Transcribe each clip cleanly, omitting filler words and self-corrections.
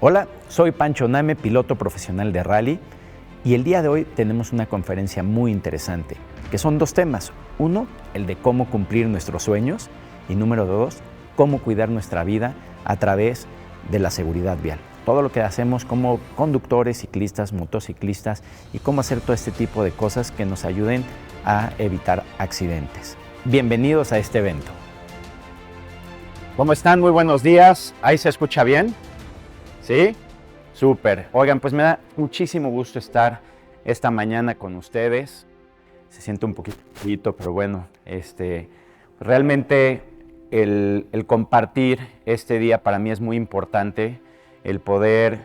Hola, soy Pancho Name, piloto profesional de rally, y el día de hoy tenemos una conferencia muy interesante, que son dos temas. Uno, el de cómo cumplir nuestros sueños, y número dos, cómo cuidar nuestra vida a través de la seguridad vial. Todo lo que hacemos como conductores, ciclistas, motociclistas, y cómo hacer todo este tipo de cosas que nos ayuden a evitar accidentes. Bienvenidos a este evento. ¿Cómo están? Muy buenos días. ¿Ahí se escucha bien? ¿Sí? Súper. Oigan, pues me da muchísimo gusto estar esta mañana con ustedes. Se siente un poquito frío, pero bueno, realmente el compartir este día para mí es muy importante, el poder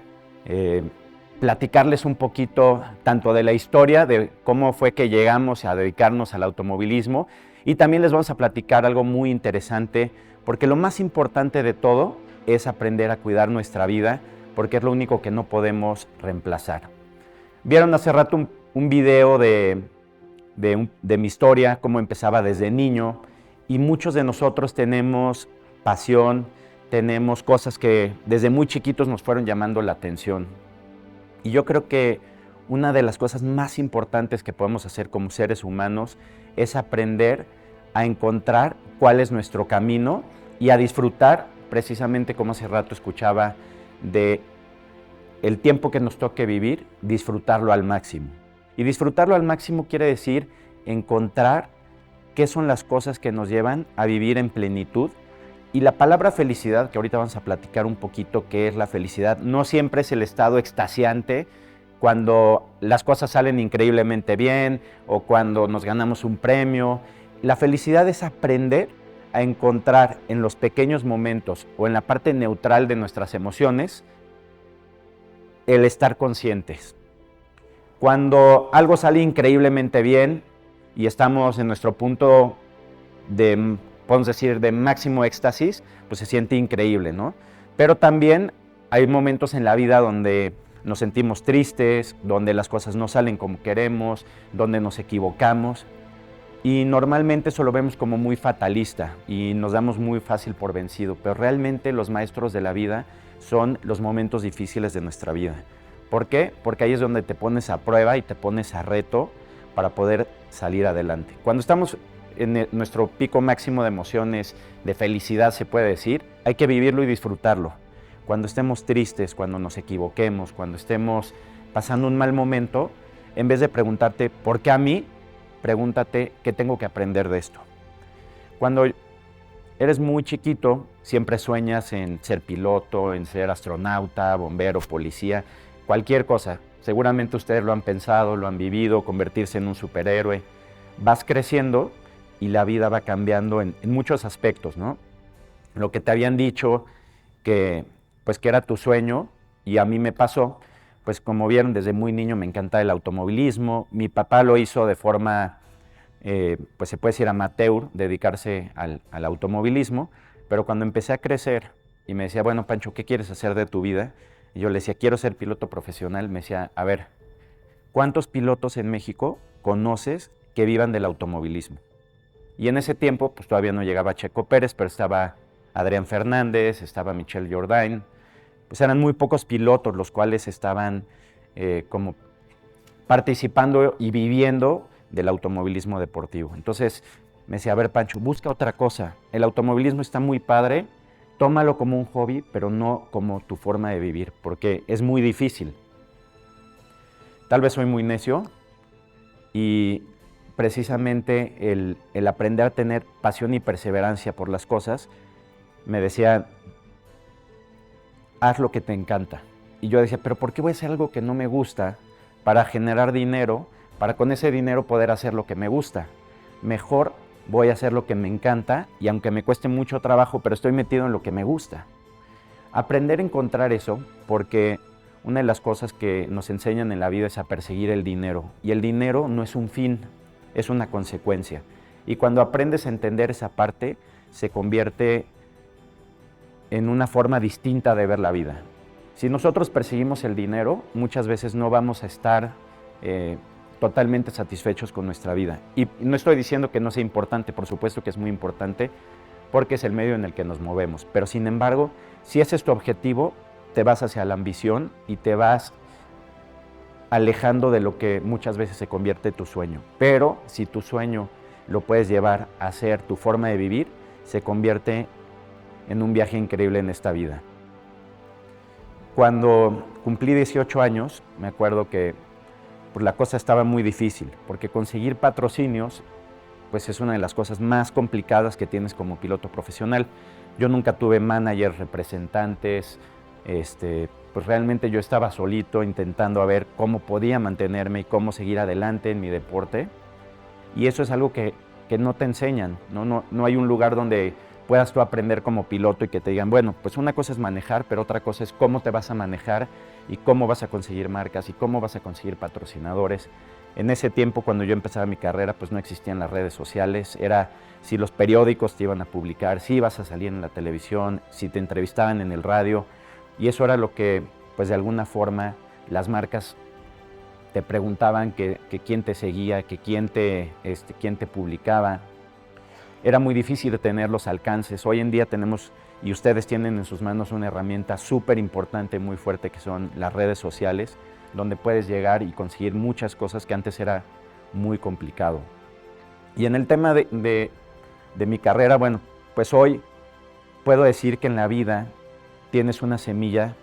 platicarles un poquito tanto de la historia, de cómo fue que llegamos a dedicarnos al automovilismo, y también les vamos a platicar algo muy interesante, porque lo más importante de todo es aprender a cuidar nuestra vida, porque es lo único que no podemos reemplazar. Vieron hace rato un video de mi historia, cómo empezaba desde niño, y muchos de nosotros tenemos pasión, tenemos cosas que desde muy chiquitos nos fueron llamando la atención. Y yo creo que una de las cosas más importantes que podemos hacer como seres humanos es aprender a encontrar cuál es nuestro camino y a disfrutar, precisamente como hace rato escuchaba, de el tiempo que nos toque vivir, disfrutarlo al máximo. Y disfrutarlo al máximo quiere decir encontrar qué son las cosas que nos llevan a vivir en plenitud. Y la palabra felicidad, que ahorita vamos a platicar un poquito qué es la felicidad, no siempre es el estado extasiante cuando las cosas salen increíblemente bien o cuando nos ganamos un premio. La felicidad es aprender a encontrar en los pequeños momentos o en la parte neutral de nuestras emociones el estar conscientes. Cuando algo sale increíblemente bien y estamos en nuestro punto de, podemos decir, de máximo éxtasis, pues se siente increíble, ¿no? Pero también hay momentos en la vida donde nos sentimos tristes, donde las cosas no salen como queremos, donde nos equivocamos, y normalmente eso lo vemos como muy fatalista y nos damos muy fácil por vencido, pero realmente los maestros de la vida son los momentos difíciles de nuestra vida. ¿Por qué? Porque ahí es donde te pones a prueba y te pones a reto para poder salir adelante. Cuando estamos en nuestro pico máximo de emociones, de felicidad se puede decir, hay que vivirlo y disfrutarlo. Cuando estemos tristes, cuando nos equivoquemos, cuando estemos pasando un mal momento, en vez de preguntarte ¿por qué a mí?, pregúntate qué tengo que aprender de esto. Cuando eres muy chiquito, siempre sueñas en ser piloto, en ser astronauta, bombero, policía, cualquier cosa. Seguramente ustedes lo han pensado, lo han vivido, convertirse en un superhéroe. Vas creciendo y la vida va cambiando en muchos aspectos, ¿no? Lo que te habían dicho que era tu sueño, y a mí me pasó, pues como vieron, desde muy niño me encanta el automovilismo. Mi papá lo hizo de forma, pues se puede decir amateur, dedicarse al automovilismo, pero cuando empecé a crecer y me decía, bueno, Pancho, ¿qué quieres hacer de tu vida? Y yo le decía, quiero ser piloto profesional. Me decía, a ver, ¿cuántos pilotos en México conoces que vivan del automovilismo? Y en ese tiempo, pues todavía no llegaba Checo Pérez, pero estaba Adrián Fernández, estaba Michel Jourdain. Pues eran muy pocos pilotos los cuales estaban como participando y viviendo del automovilismo deportivo. Entonces me decía, a ver, Pancho, busca otra cosa. El automovilismo está muy padre, tómalo como un hobby, pero no como tu forma de vivir, porque es muy difícil. Tal vez soy muy necio, y precisamente el aprender a tener pasión y perseverancia por las cosas, me decía, haz lo que te encanta. Y yo decía, pero ¿por qué voy a hacer algo que no me gusta para generar dinero, para con ese dinero poder hacer lo que me gusta? Mejor voy a hacer lo que me encanta, y aunque me cueste mucho trabajo, pero estoy metido en lo que me gusta. Aprender a encontrar eso, porque una de las cosas que nos enseñan en la vida es a perseguir el dinero, y el dinero no es un fin, es una consecuencia. Y cuando aprendes a entender esa parte, se convierte en una forma distinta de ver la vida. Si nosotros perseguimos el dinero, muchas veces no vamos a estar totalmente satisfechos con nuestra vida. Y no estoy diciendo que no sea importante, por supuesto que es muy importante, porque es el medio en el que nos movemos. Pero sin embargo, si ese es tu objetivo, te vas hacia la ambición y te vas alejando de lo que muchas veces se convierte en tu sueño. Pero si tu sueño lo puedes llevar a ser tu forma de vivir, se convierte en un viaje increíble en esta vida. Cuando cumplí 18 años, me acuerdo que pues, la cosa estaba muy difícil, porque conseguir patrocinios pues, es una de las cosas más complicadas que tienes como piloto profesional. Yo nunca tuve managers, representantes, pues realmente yo estaba solito intentando a ver cómo podía mantenerme y cómo seguir adelante en mi deporte. Y eso es algo que no te enseñan, no hay un lugar donde puedas tú aprender como piloto y que te digan, bueno, pues una cosa es manejar, pero otra cosa es cómo te vas a manejar y cómo vas a conseguir marcas y cómo vas a conseguir patrocinadores. En ese tiempo, cuando yo empezaba mi carrera, pues no existían las redes sociales, era si los periódicos te iban a publicar, si ibas a salir en la televisión, si te entrevistaban en el radio, y eso era lo que, pues de alguna forma, las marcas te preguntaban que quién te seguía, que quién te publicaba. Era muy difícil tener los alcances. Hoy en día tenemos, y ustedes tienen en sus manos una herramienta súper importante, muy fuerte, que son las redes sociales, donde puedes llegar y conseguir muchas cosas que antes era muy complicado. Y en el tema de mi carrera, bueno, pues hoy puedo decir que en la vida tienes una semilla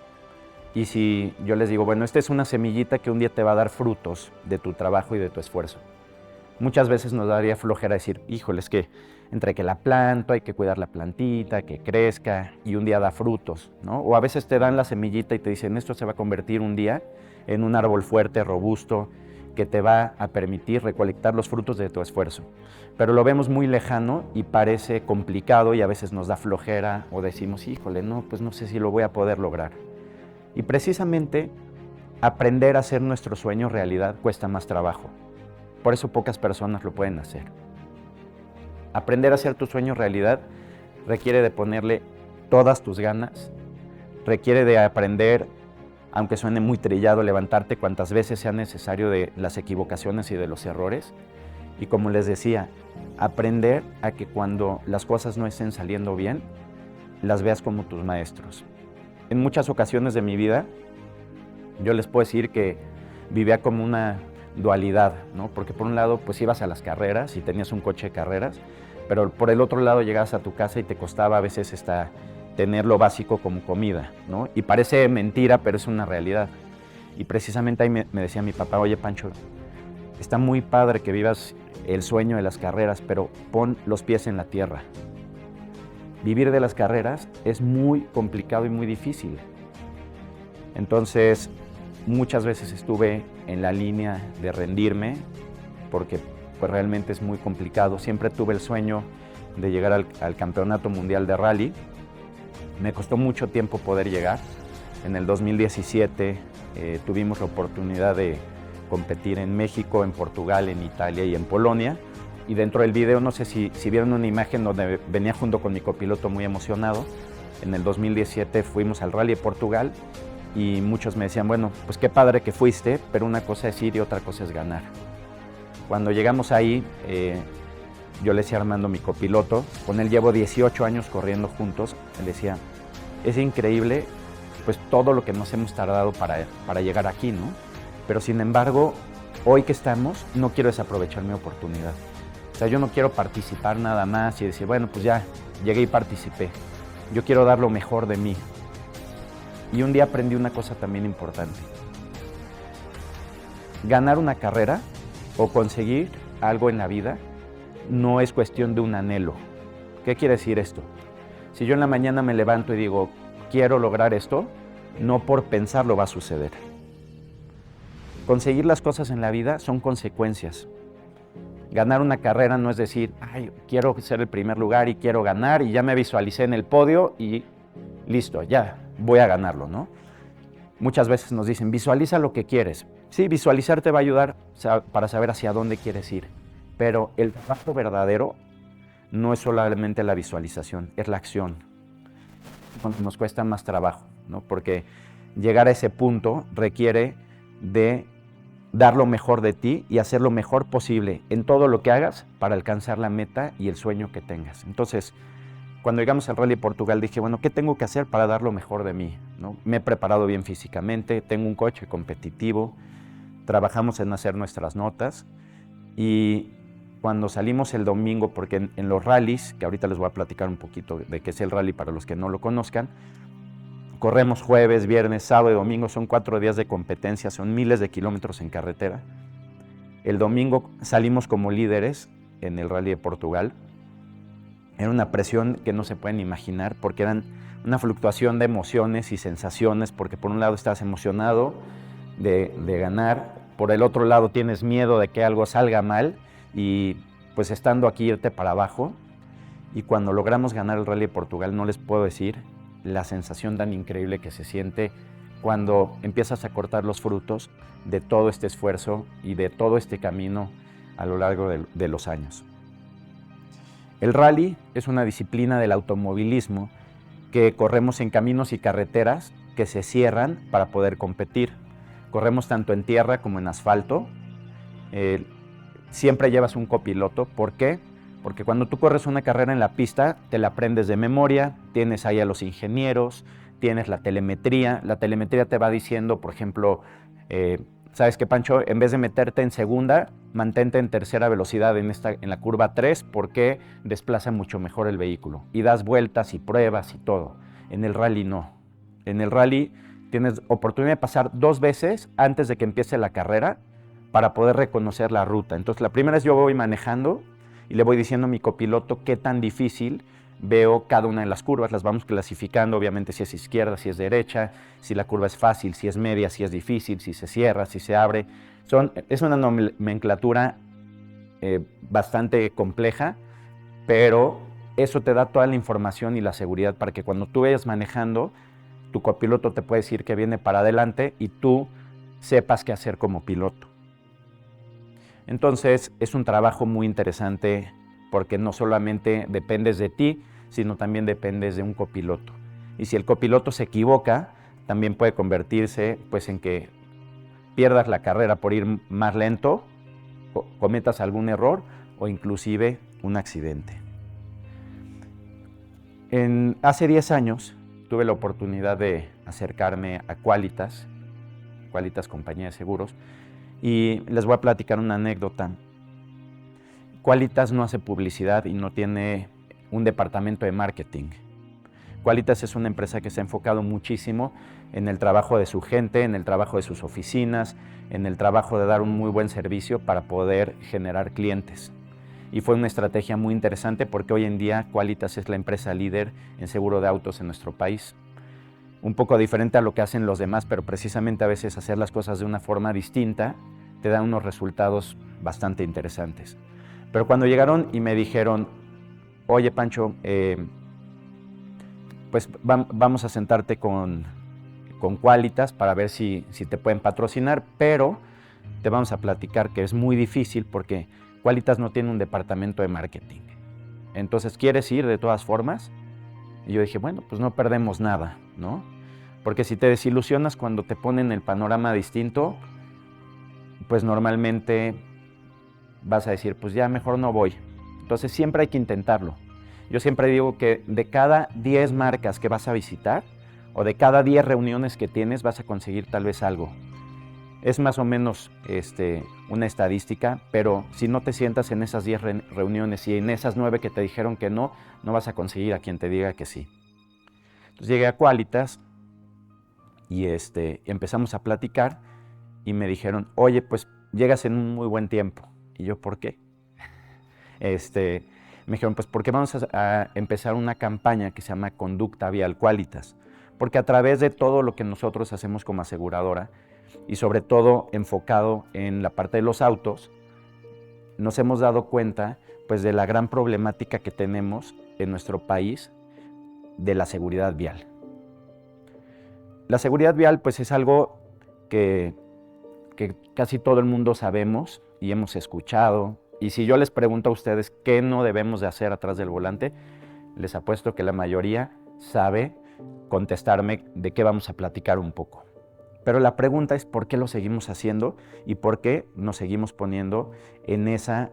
y si yo les digo, bueno, esta es una semillita que un día te va a dar frutos de tu trabajo y de tu esfuerzo. Muchas veces nos daría flojera decir, híjole, es que entre que la planto, hay que cuidar la plantita, que crezca y un día da frutos, ¿no? O a veces te dan la semillita y te dicen, esto se va a convertir un día en un árbol fuerte, robusto, que te va a permitir recolectar los frutos de tu esfuerzo. Pero lo vemos muy lejano y parece complicado y a veces nos da flojera o decimos, híjole, no, pues no sé si lo voy a poder lograr. Y precisamente aprender a hacer nuestro sueño realidad cuesta más trabajo. Por eso pocas personas lo pueden hacer. Aprender a hacer tu sueño realidad requiere de ponerle todas tus ganas, requiere de aprender, aunque suene muy trillado, levantarte cuantas veces sea necesario de las equivocaciones y de los errores. Y como les decía, aprender a que cuando las cosas no estén saliendo bien, las veas como tus maestros. En muchas ocasiones de mi vida, yo les puedo decir que vivía como una dualidad, ¿no? Porque por un lado, pues ibas a las carreras y tenías un coche de carreras, pero por el otro lado llegabas a tu casa y te costaba a veces tener lo básico como comida, ¿no? Y parece mentira, pero es una realidad. Y precisamente ahí me decía mi papá, oye Pancho, está muy padre que vivas el sueño de las carreras, pero pon los pies en la tierra. Vivir de las carreras es muy complicado y muy difícil. Entonces, muchas veces estuve en la línea de rendirme porque pues, realmente es muy complicado. Siempre tuve el sueño de llegar al Campeonato Mundial de Rally. Me costó mucho tiempo poder llegar. En el 2017 tuvimos la oportunidad de competir en México, en Portugal, en Italia y en Polonia. Y dentro del video, no sé si vieron una imagen donde venía junto con mi copiloto muy emocionado. En el 2017 fuimos al Rally de Portugal y muchos me decían, bueno, pues qué padre que fuiste, pero una cosa es ir y otra cosa es ganar. Cuando llegamos ahí, yo le decía a Armando, mi copiloto, con él llevo 18 años corriendo juntos, él decía, es increíble pues todo lo que nos hemos tardado para llegar aquí, ¿no? Pero sin embargo, hoy que estamos, no quiero desaprovechar mi oportunidad. O sea, yo no quiero participar nada más y decir, bueno, pues ya llegué y participé. Yo quiero dar lo mejor de mí. Y un día aprendí una cosa también importante. Ganar una carrera o conseguir algo en la vida no es cuestión de un anhelo. ¿Qué quiere decir esto? Si yo en la mañana me levanto y digo, quiero lograr esto, no por pensarlo va a suceder. Conseguir las cosas en la vida son consecuencias. Ganar una carrera no es decir, ay, quiero ser el primer lugar y quiero ganar y ya me visualicé en el podio y listo, ya voy a ganarlo, ¿no? Muchas veces nos dicen, visualiza lo que quieres. Sí, visualizar te va a ayudar para saber hacia dónde quieres ir, pero el trabajo verdadero no es solamente la visualización, es la acción. Nos cuesta más trabajo, ¿no? Porque llegar a ese punto requiere de dar lo mejor de ti y hacer lo mejor posible en todo lo que hagas para alcanzar la meta y el sueño que tengas. Entonces, Cuando llegamos al Rally de Portugal dije, bueno, ¿qué tengo que hacer para dar lo mejor de mí, ¿no? Me he preparado bien físicamente, tengo un coche competitivo, trabajamos en hacer nuestras notas y cuando salimos el domingo, porque en los rallies, que ahorita les voy a platicar un poquito de qué es el rally para los que no lo conozcan, corremos jueves, viernes, sábado y domingo, son 4 días de competencia, son miles de kilómetros en carretera. El domingo salimos como líderes en el Rally de Portugal. Era una presión que no se pueden imaginar porque eran una fluctuación de emociones y sensaciones, porque por un lado estás emocionado de ganar, por el otro lado tienes miedo de que algo salga mal y pues estando aquí irte para abajo. Y cuando logramos ganar el Rally de Portugal, no les puedo decir la sensación tan increíble que se siente cuando empiezas a cortar los frutos de todo este esfuerzo y de todo este camino a lo largo de los años. El rally es una disciplina del automovilismo que corremos en caminos y carreteras que se cierran para poder competir. Corremos tanto en tierra como en asfalto. Siempre llevas un copiloto. ¿Por qué? Porque cuando tú corres una carrera en la pista, te la aprendes de memoria, tienes ahí a los ingenieros, tienes la telemetría. La telemetría te va diciendo, por ejemplo, ¿sabes qué, Pancho? En vez de meterte en segunda, mantente en tercera velocidad en la curva 3 porque desplaza mucho mejor el vehículo. Y das vueltas y pruebas y todo. En el rally no. En el rally tienes oportunidad de pasar 2 veces antes de que empiece la carrera para poder reconocer la ruta. Entonces la primera vez yo voy manejando y le voy diciendo a mi copiloto qué tan difícil veo cada una de las curvas, las vamos clasificando, obviamente si es izquierda, si es derecha, si la curva es fácil, si es media, si es difícil, si se cierra, si se abre. Es una nomenclatura bastante compleja, pero eso te da toda la información y la seguridad para que cuando tú vayas manejando, tu copiloto te puede decir que viene para adelante y tú sepas qué hacer como piloto. Entonces es un trabajo muy interesante porque no solamente dependes de ti, sino también dependes de un copiloto. Y si el copiloto se equivoca, también puede convertirse pues, en que pierdas la carrera por ir más lento, cometas algún error o inclusive un accidente. Hace 10 años tuve la oportunidad de acercarme a Quálitas compañía de seguros, y les voy a platicar una anécdota. Quálitas no hace publicidad y no tiene un departamento de marketing. Quálitas es una empresa que se ha enfocado muchísimo en el trabajo de su gente, en el trabajo de sus oficinas, en el trabajo de dar un muy buen servicio para poder generar clientes. Y fue una estrategia muy interesante porque hoy en día Quálitas es la empresa líder en seguro de autos en nuestro país. Un poco diferente a lo que hacen los demás, pero precisamente a veces hacer las cosas de una forma distinta te da unos resultados bastante interesantes. Pero cuando llegaron y me dijeron, oye Pancho, pues vamos a sentarte con Quálitas para ver si te pueden patrocinar, pero te vamos a platicar que es muy difícil porque Quálitas no tiene un departamento de marketing. Entonces, ¿quieres ir de todas formas? Y yo dije, bueno, pues no perdemos nada, ¿no? Porque si te desilusionas cuando te ponen el panorama distinto, pues normalmente vas a decir, pues ya mejor no voy. Entonces siempre hay que intentarlo. Yo siempre digo que de cada 10 marcas que vas a visitar o de cada 10 reuniones que tienes vas a conseguir tal vez algo. Es más o menos una estadística, pero si no te sientas en esas 10 reuniones y en esas 9 que te dijeron que no, no vas a conseguir a quien te diga que sí. Entonces llegué a Quálitas y empezamos a platicar y me dijeron, oye, pues llegas en un muy buen tiempo. Y yo, ¿por qué? Me dijeron, pues porque vamos a empezar una campaña que se llama Conducta Vial Quálitas. Porque a través de todo lo que nosotros hacemos como aseguradora, y sobre todo enfocado en la parte de los autos, nos hemos dado cuenta pues, de la gran problemática que tenemos en nuestro país de la seguridad vial. La seguridad vial pues, es algo que casi todo el mundo sabemos y hemos escuchado. Y si yo les pregunto a ustedes qué no debemos de hacer atrás del volante, les apuesto que la mayoría sabe contestarme de qué vamos a platicar un poco. Pero la pregunta es por qué lo seguimos haciendo y por qué nos seguimos poniendo en esa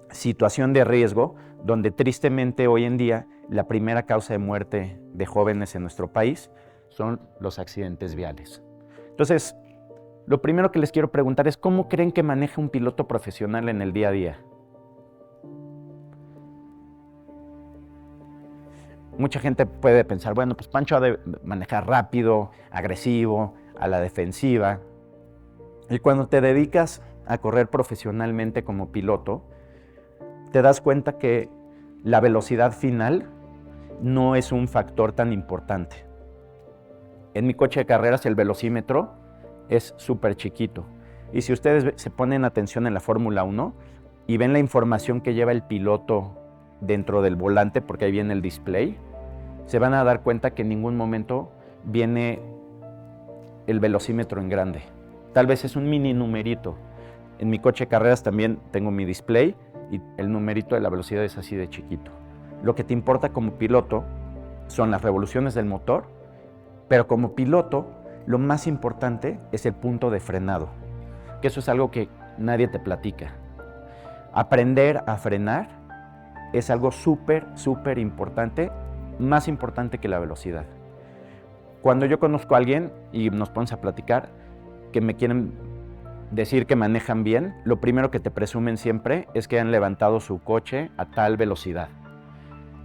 situación de riesgo donde tristemente hoy en día la primera causa de muerte de jóvenes en nuestro país son los accidentes viales. Entonces, lo primero que les quiero preguntar es, ¿cómo creen que maneja un piloto profesional en el día a día? Mucha gente puede pensar, bueno, pues Pancho ha de manejar rápido, agresivo, a la defensiva. Y cuando te dedicas a correr profesionalmente como piloto, te das cuenta que la velocidad final no es un factor tan importante. En mi coche de carreras el velocímetro es súper chiquito. Y si ustedes se ponen atención en la Fórmula 1 y ven la información que lleva el piloto dentro del volante, porque ahí viene el display, se van a dar cuenta que en ningún momento viene el velocímetro en grande. Tal vez es un mini numerito. En mi coche de carreras también tengo mi display y el numerito de la velocidad es así de chiquito. Lo que te importa como piloto son las revoluciones del motor, pero como piloto lo más importante es el punto de frenado, que eso es algo que nadie te platica. Aprender a frenar es algo súper, súper importante, más importante que la velocidad. Cuando yo conozco a alguien y nos ponemos a platicar que me quieren decir que manejan bien, lo primero que te presumen siempre es que han levantado su coche a tal velocidad.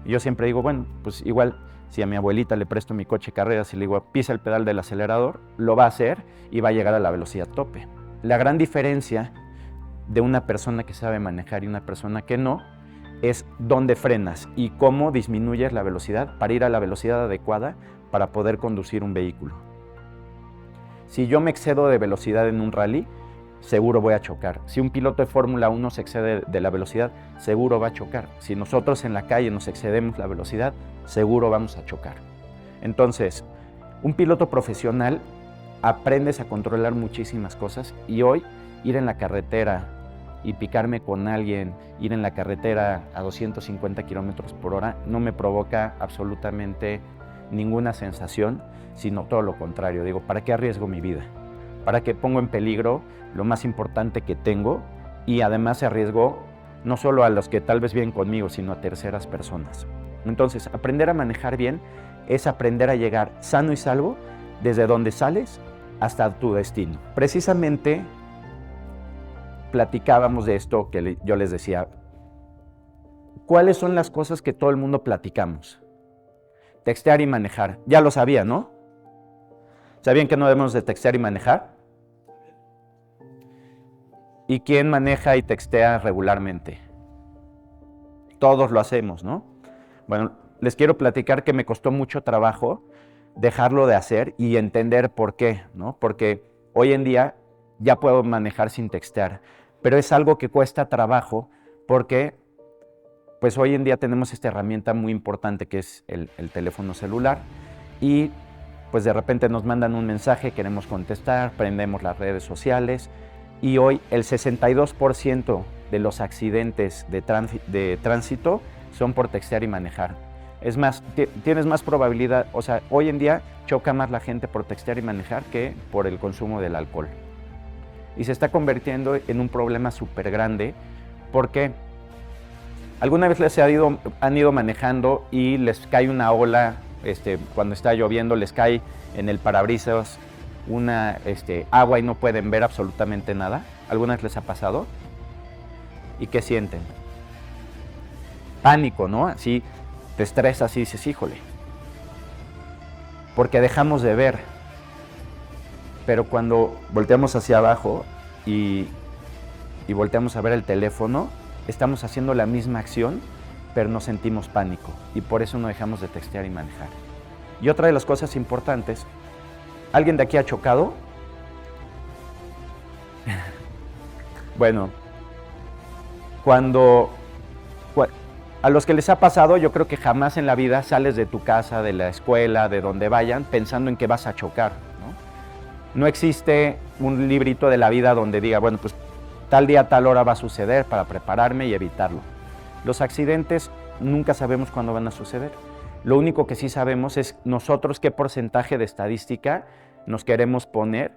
Y yo siempre digo, bueno, pues igual si a mi abuelita le presto mi coche de carreras y le digo pisa el pedal del acelerador, lo va a hacer y va a llegar a la velocidad tope. La gran diferencia de una persona que sabe manejar y una persona que no es dónde frenas y cómo disminuyes la velocidad para ir a la velocidad adecuada para poder conducir un vehículo. Si yo me excedo de velocidad en un rally, seguro voy a chocar. Si un piloto de Fórmula 1 se excede de la velocidad, seguro va a chocar. Si nosotros en la calle nos excedemos la velocidad, seguro vamos a chocar. Entonces, un piloto profesional aprendes a controlar muchísimas cosas y hoy ir en la carretera y picarme con alguien, ir en la carretera a 250 kilómetros por hora, no me provoca absolutamente ninguna sensación, sino todo lo contrario. Digo, ¿para qué arriesgo mi vida? ¿Para qué pongo en peligro lo más importante que tengo? Y además arriesgo no solo a los que tal vez vienen conmigo, sino a terceras personas. Entonces, aprender a manejar bien es aprender a llegar sano y salvo desde donde sales hasta tu destino. Precisamente platicábamos de esto que yo les decía. ¿Cuáles son las cosas que todo el mundo platicamos? Textear y manejar. Ya lo sabía, ¿no? ¿Sabían que no debemos de textear y manejar? ¿Y quién maneja y textea regularmente? Todos lo hacemos, ¿no? Bueno, les quiero platicar que me costó mucho trabajo dejarlo de hacer y entender por qué, ¿no? Porque hoy en día ya puedo manejar sin textear, pero es algo que cuesta trabajo porque pues hoy en día tenemos esta herramienta muy importante que es el teléfono celular y pues de repente nos mandan un mensaje, queremos contestar, prendemos las redes sociales y hoy el 62% de los accidentes de tránsito son por textear y manejar. Es más, tienes más probabilidad, o sea, hoy en día choca más la gente por textear y manejar que por el consumo del alcohol. Y se está convirtiendo en un problema súper grande porque alguna vez han ido manejando y les cae una ola, cuando está lloviendo les cae en el parabrisas una agua y no pueden ver absolutamente nada. ¿Alguna vez les ha pasado? ¿Y qué sienten? Pánico, ¿no? Así te estresas y dices, híjole, porque dejamos de ver. Pero cuando volteamos hacia abajo y volteamos a ver el teléfono, estamos haciendo la misma acción, pero nos sentimos pánico y por eso no dejamos de textear y manejar. Y otra de las cosas importantes, ¿alguien de aquí ha chocado? Bueno, a los que les ha pasado, yo creo que jamás en la vida sales de tu casa, de la escuela, de donde vayan, pensando en que vas a chocar, ¿no? No existe un librito de la vida donde diga, bueno, pues tal día, tal hora va a suceder para prepararme y evitarlo. Los accidentes nunca sabemos cuándo van a suceder. Lo único que sí sabemos es nosotros qué porcentaje de estadística nos queremos poner,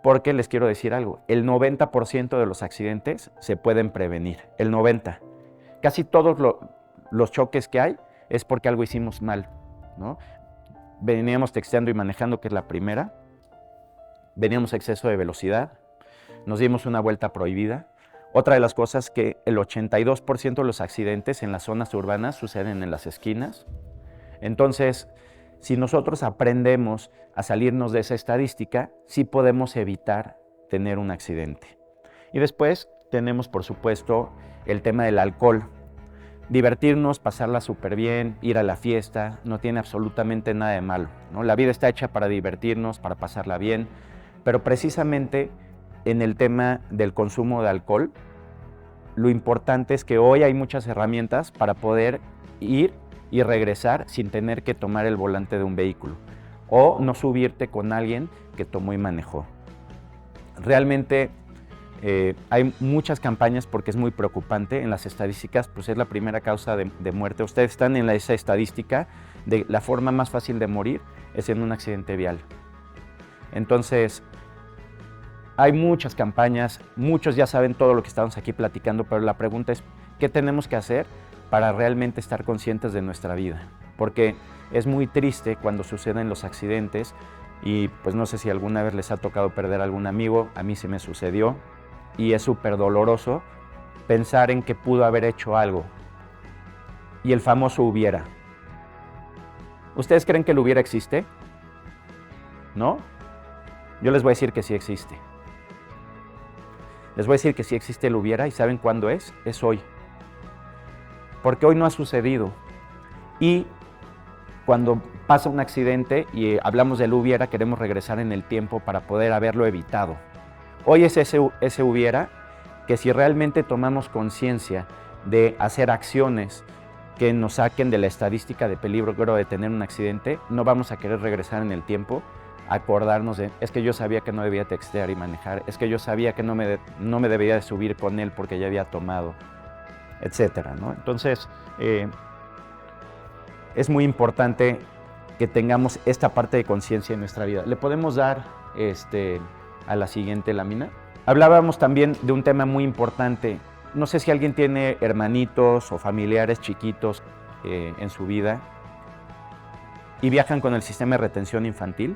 porque les quiero decir algo, el 90% de los accidentes se pueden prevenir, el 90%. Casi todos los choques que hay es porque algo hicimos mal, ¿no? Veníamos texteando y manejando, que es la primera. Veníamos a exceso de velocidad. Nos dimos una vuelta prohibida. Otra de las cosas que el 82% de los accidentes en las zonas urbanas suceden en las esquinas. Entonces, si nosotros aprendemos a salirnos de esa estadística, sí podemos evitar tener un accidente. Y después tenemos, por supuesto, el tema del alcohol. Divertirnos, pasarla súper bien, ir a la fiesta, no tiene absolutamente nada de malo, ¿no? La vida está hecha para divertirnos, para pasarla bien, pero precisamente en el tema del consumo de alcohol, lo importante es que hoy hay muchas herramientas para poder ir y regresar sin tener que tomar el volante de un vehículo o no subirte con alguien que tomó y manejó. Realmente hay muchas campañas porque es muy preocupante. En las estadísticas, pues es la primera causa de muerte. Ustedes están en esa estadística de la forma más fácil de morir es en un accidente vial. Entonces, hay muchas campañas, muchos ya saben todo lo que estamos aquí platicando, pero la pregunta es, ¿qué tenemos que hacer para realmente estar conscientes de nuestra vida? Porque es muy triste cuando suceden los accidentes y pues no sé si alguna vez les ha tocado perder a algún amigo, a mí se me sucedió y es súper doloroso pensar en que pudo haber hecho algo y el famoso hubiera. ¿Ustedes creen que el hubiera existe? ¿No? Yo les voy a decir que sí existe. Les voy a decir que sí existe el hubiera y ¿saben cuándo es? Es hoy. Porque hoy no ha sucedido. Y cuando pasa un accidente y hablamos del hubiera, queremos regresar en el tiempo para poder haberlo evitado. Hoy es ese hubiera que si realmente tomamos conciencia de hacer acciones que nos saquen de la estadística de peligro de tener un accidente, no vamos a querer regresar en el tiempo, acordarnos de, es que yo sabía que no debía textear y manejar, es que yo sabía que no me debía de subir con él porque ya había tomado, etcétera, ¿no? Entonces, es muy importante que tengamos esta parte de conciencia en nuestra vida. ¿Le podemos dar a la siguiente lámina? Hablábamos también de un tema muy importante. No sé si alguien tiene hermanitos o familiares chiquitos en su vida y viajan con el sistema de retención infantil.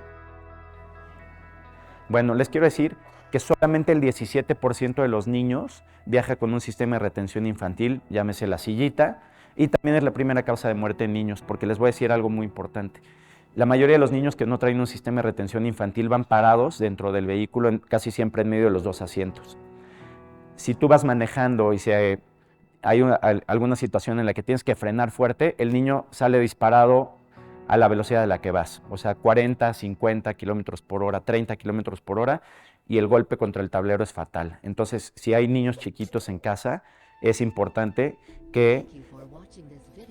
Bueno, les quiero decir que solamente el 17% de los niños viaja con un sistema de retención infantil, llámese la sillita, y también es la primera causa de muerte en niños, porque les voy a decir algo muy importante. La mayoría de los niños que no traen un sistema de retención infantil van parados dentro del vehículo, casi siempre en medio de los dos asientos. Si tú vas manejando y si hay alguna situación en la que tienes que frenar fuerte, el niño sale disparado a la velocidad de la que vas, o sea, 40, 50 kilómetros por hora, 30 kilómetros por hora, y el golpe contra el tablero es fatal. Entonces, si hay niños chiquitos en casa, es importante que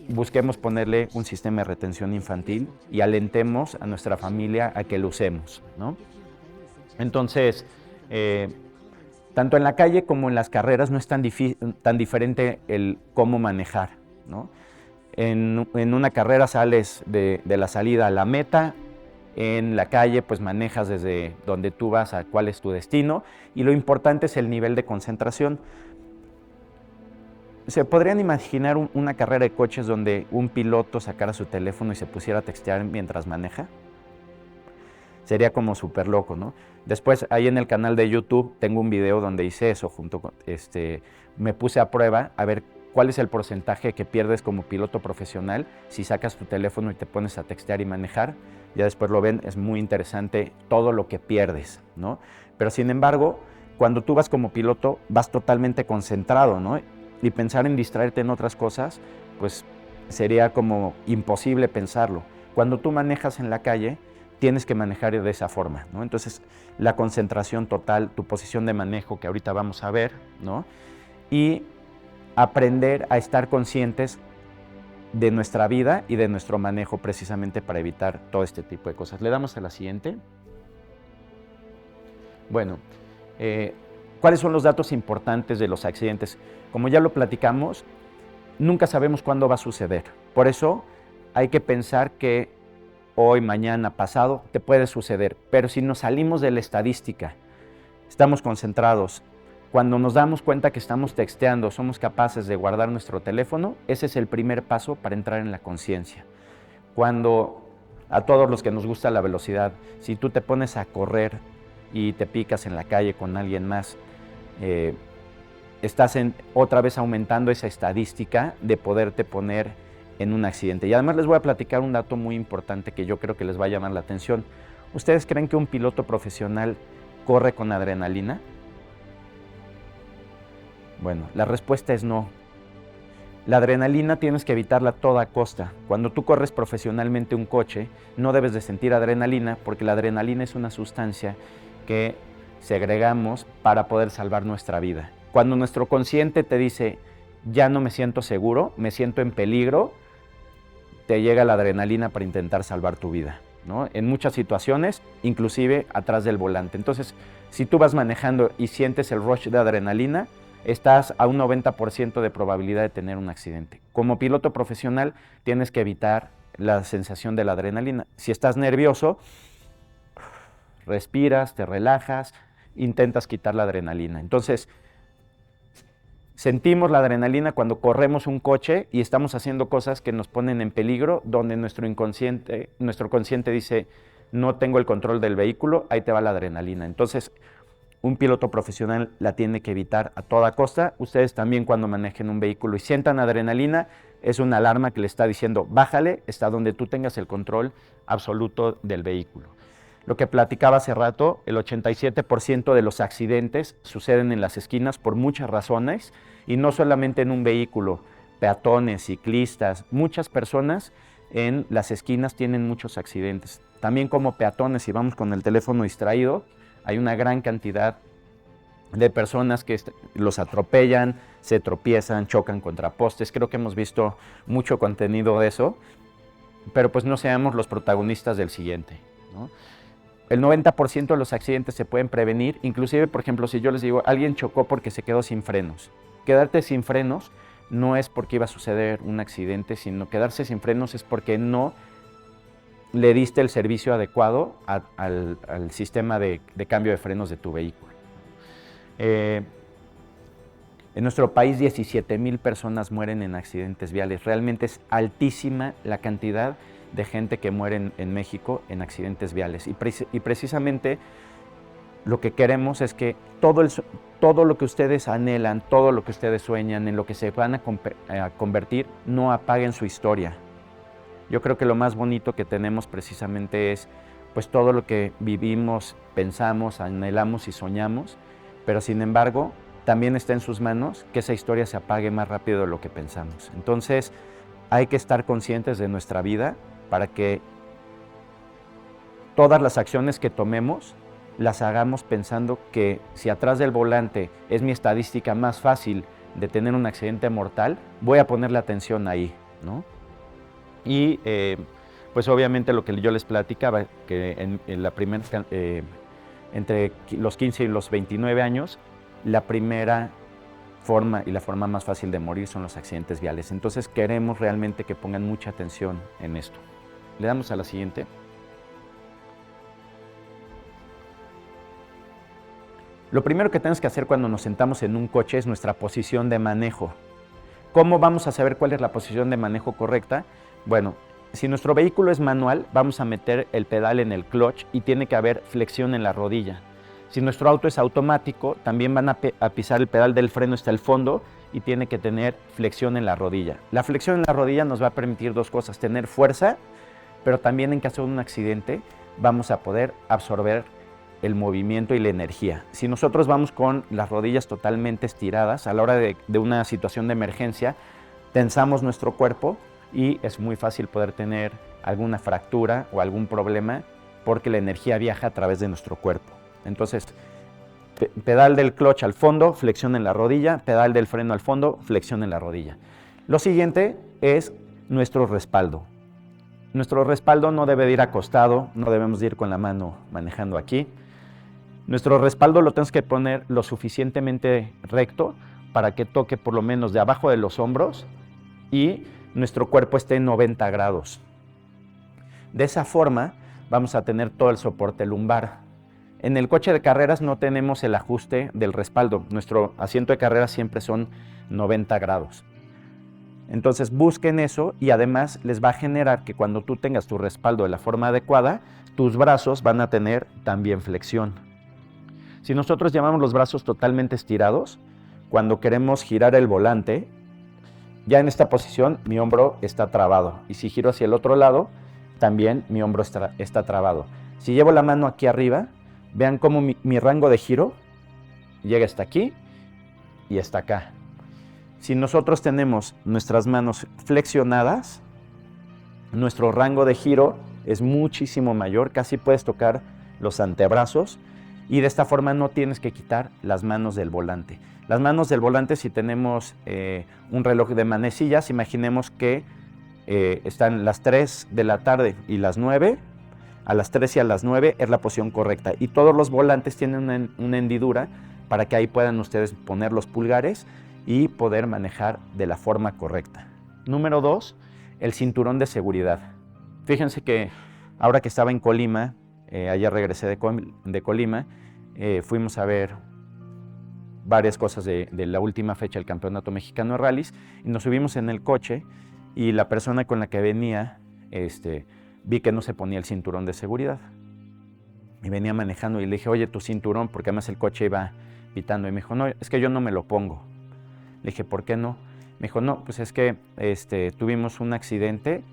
busquemos ponerle un sistema de retención infantil y alentemos a nuestra familia a que lo usemos, ¿no? Entonces, tanto en la calle como en las carreras no es tan diferente el cómo manejar, ¿no? En una carrera sales de la salida a la meta, en la calle pues manejas desde donde tú vas a cuál es tu destino y lo importante es el nivel de concentración. ¿Se podrían imaginar una carrera de coches donde un piloto sacara su teléfono y se pusiera a textear mientras maneja? Sería como súper loco, ¿no? Después, ahí en el canal de YouTube tengo un video donde hice eso, junto con, me puse a prueba a ver cuál es el porcentaje que pierdes como piloto profesional si sacas tu teléfono y te pones a textear y manejar. Ya después lo ven, es muy interesante todo lo que pierdes, ¿no? Pero sin embargo, cuando tú vas como piloto, vas totalmente concentrado, ¿no? Y pensar en distraerte en otras cosas, pues sería como imposible pensarlo. Cuando tú manejas en la calle, tienes que manejar de esa forma, ¿no? Entonces, la concentración total, tu posición de manejo, que ahorita vamos a ver, ¿no? Y aprender a estar conscientes de nuestra vida y de nuestro manejo precisamente para evitar todo este tipo de cosas. Le damos a la siguiente. Bueno, ¿cuáles son los datos importantes de los accidentes? Como ya lo platicamos, nunca sabemos cuándo va a suceder. Por eso hay que pensar que hoy, mañana, pasado, te puede suceder. Pero si nos salimos de la estadística, estamos concentrados, Cuando nos damos cuenta que estamos texteando, somos capaces de guardar nuestro teléfono, ese es el primer paso para entrar en la conciencia. Cuando a todos los que nos gusta la velocidad, si tú te pones a correr y te picas en la calle con alguien más, estás otra vez aumentando esa estadística de poderte poner en un accidente. Y además les voy a platicar un dato muy importante que yo creo que les va a llamar la atención. ¿Ustedes creen que un piloto profesional corre con adrenalina? Bueno, la respuesta es no. La adrenalina tienes que evitarla a toda costa. Cuando tú corres profesionalmente un coche, no debes de sentir adrenalina porque la adrenalina es una sustancia que segregamos para poder salvar nuestra vida. Cuando nuestro consciente te dice, ya no me siento seguro, me siento en peligro, te llega la adrenalina para intentar salvar tu vida, ¿no? En muchas situaciones, inclusive atrás del volante. Entonces, si tú vas manejando y sientes el rush de adrenalina, estás a un 90% de probabilidad de tener un accidente. Como piloto profesional, tienes que evitar la sensación de la adrenalina. Si estás nervioso, respiras, te relajas, intentas quitar la adrenalina. Entonces, sentimos la adrenalina cuando corremos un coche y estamos haciendo cosas que nos ponen en peligro, donde nuestro consciente dice, no tengo el control del vehículo, ahí te va la adrenalina. Entonces, un piloto profesional la tiene que evitar a toda costa. Ustedes también cuando manejen un vehículo y sientan adrenalina, es una alarma que le está diciendo, bájale, está donde tú tengas el control absoluto del vehículo. Lo que platicaba hace rato, el 87% de los accidentes suceden en las esquinas por muchas razones, y no solamente en un vehículo, peatones, ciclistas, muchas personas en las esquinas tienen muchos accidentes. También como peatones, si vamos con el teléfono distraído, hay una gran cantidad de personas que los atropellan, se tropiezan, chocan contra postes. Creo que hemos visto mucho contenido de eso, pero pues no seamos los protagonistas del siguiente, ¿no? El 90% de los accidentes se pueden prevenir, inclusive, por ejemplo, si yo les digo, alguien chocó porque se quedó sin frenos. Quedarte sin frenos no es porque iba a suceder un accidente, sino quedarse sin frenos es porque no le diste el servicio adecuado al sistema de cambio de frenos de tu vehículo. En nuestro país 17,000 personas mueren en accidentes viales. Realmente es altísima la cantidad de gente que muere en México en accidentes viales. Y precisamente lo que queremos es que todo lo que ustedes anhelan, todo lo que ustedes sueñan, en lo que se van a convertir, no apaguen su historia. Yo creo que lo más bonito que tenemos precisamente es pues todo lo que vivimos, pensamos, anhelamos y soñamos, pero sin embargo también está en sus manos que esa historia se apague más rápido de lo que pensamos. Entonces hay que estar conscientes de nuestra vida para que todas las acciones que tomemos las hagamos pensando que si atrás del volante es mi estadística más fácil de tener un accidente mortal, voy a ponerle atención ahí, ¿no? Y pues obviamente lo que yo les platicaba, que en la primera, entre los 15 y los 29 años, la primera forma y la forma más fácil de morir son los accidentes viales. Entonces queremos realmente que pongan mucha atención en esto. Le damos a la siguiente. Lo primero que tenemos que hacer cuando nos sentamos en un coche es nuestra posición de manejo. ¿Cómo vamos a saber cuál es la posición de manejo correcta? Bueno, si nuestro vehículo es manual, vamos a meter el pedal en el clutch y tiene que haber flexión en la rodilla. Si nuestro auto es automático, también van a pisar el pedal del freno hasta el fondo y tiene que tener flexión en la rodilla. La flexión en la rodilla nos va a permitir dos cosas, tener fuerza, pero también en caso de un accidente vamos a poder absorber el movimiento y la energía. Si nosotros vamos con las rodillas totalmente estiradas, a la hora de una situación de emergencia, tensamos nuestro cuerpo y es muy fácil poder tener alguna fractura o algún problema porque la energía viaja a través de nuestro cuerpo. Entonces, pedal del clutch al fondo, flexión en la rodilla, pedal del freno al fondo, flexión en la rodilla. Lo siguiente es nuestro respaldo. Nuestro respaldo no debe de ir acostado, no debemos de ir con la mano manejando aquí. Nuestro respaldo lo tenemos que poner lo suficientemente recto para que toque por lo menos de abajo de los hombros y nuestro cuerpo esté en 90 grados. De esa forma vamos a tener todo el soporte lumbar. En el coche de carreras no tenemos el ajuste del respaldo. Nuestro asiento de carreras siempre son 90 grados. Entonces busquen eso y además les va a generar que cuando tú tengas tu respaldo de la forma adecuada, tus brazos van a tener también flexión. Si nosotros llevamos los brazos totalmente estirados, cuando queremos girar el volante, ya en esta posición mi hombro está trabado. Y si giro hacia el otro lado, también mi hombro está trabado. Si llevo la mano aquí arriba, vean cómo mi rango de giro llega hasta aquí y hasta acá. Si nosotros tenemos nuestras manos flexionadas, nuestro rango de giro es muchísimo mayor, casi puedes tocar los antebrazos y de esta forma no tienes que quitar las manos del volante. Las manos del volante, si tenemos un reloj de manecillas, imaginemos que están las 3 de la tarde y las 9, a las 3 y a las 9 es la posición correcta y todos los volantes tienen una hendidura para que ahí puedan ustedes poner los pulgares y poder manejar de la forma correcta. Número 2, el cinturón de seguridad. Fíjense que ahora que estaba en Colima, ayer regresé de Colima, fuimos a ver varias cosas de la última fecha del Campeonato Mexicano de Rallys y nos subimos en el coche y la persona con la que venía, vi que no se ponía el cinturón de seguridad. Y venía manejando y le dije, oye, tu cinturón, porque además el coche iba pitando. Y me dijo, no, es que yo no me lo pongo. Le dije, ¿por qué no? Me dijo, no, pues es que tuvimos un accidente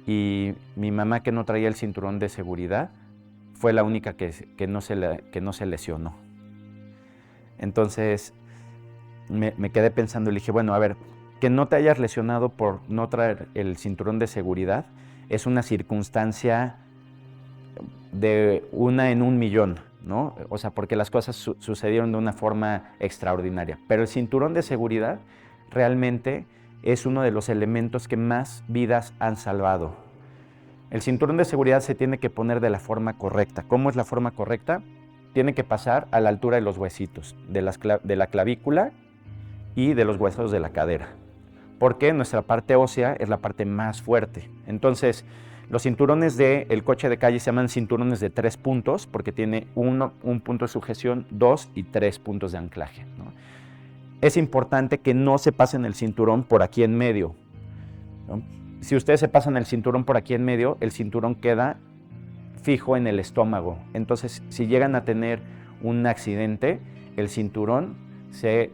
y mi mamá, que no traía el cinturón de seguridad, fue la única que no se lesionó. Entonces me quedé pensando y le dije, bueno, a ver, que no te hayas lesionado por no traer el cinturón de seguridad es una circunstancia de 1 en 1.000.000, ¿no? O sea, porque las cosas sucedieron de una forma extraordinaria. Pero el cinturón de seguridad realmente es uno de los elementos que más vidas han salvado. El cinturón de seguridad se tiene que poner de la forma correcta. ¿Cómo es la forma correcta? Tiene que pasar a la altura de los huesitos, de la clavícula y de los huesos de la cadera. Porque nuestra parte ósea es la parte más fuerte. Entonces, los cinturones del coche de calle se llaman cinturones de 3 puntos porque tiene un punto de sujeción, 2 y 3 puntos de anclaje, ¿no? Es importante que no se pasen el cinturón por aquí en medio, ¿no? Si ustedes se pasan el cinturón por aquí en medio, el cinturón queda fijo en el estómago. Entonces, si llegan a tener un accidente, el cinturón se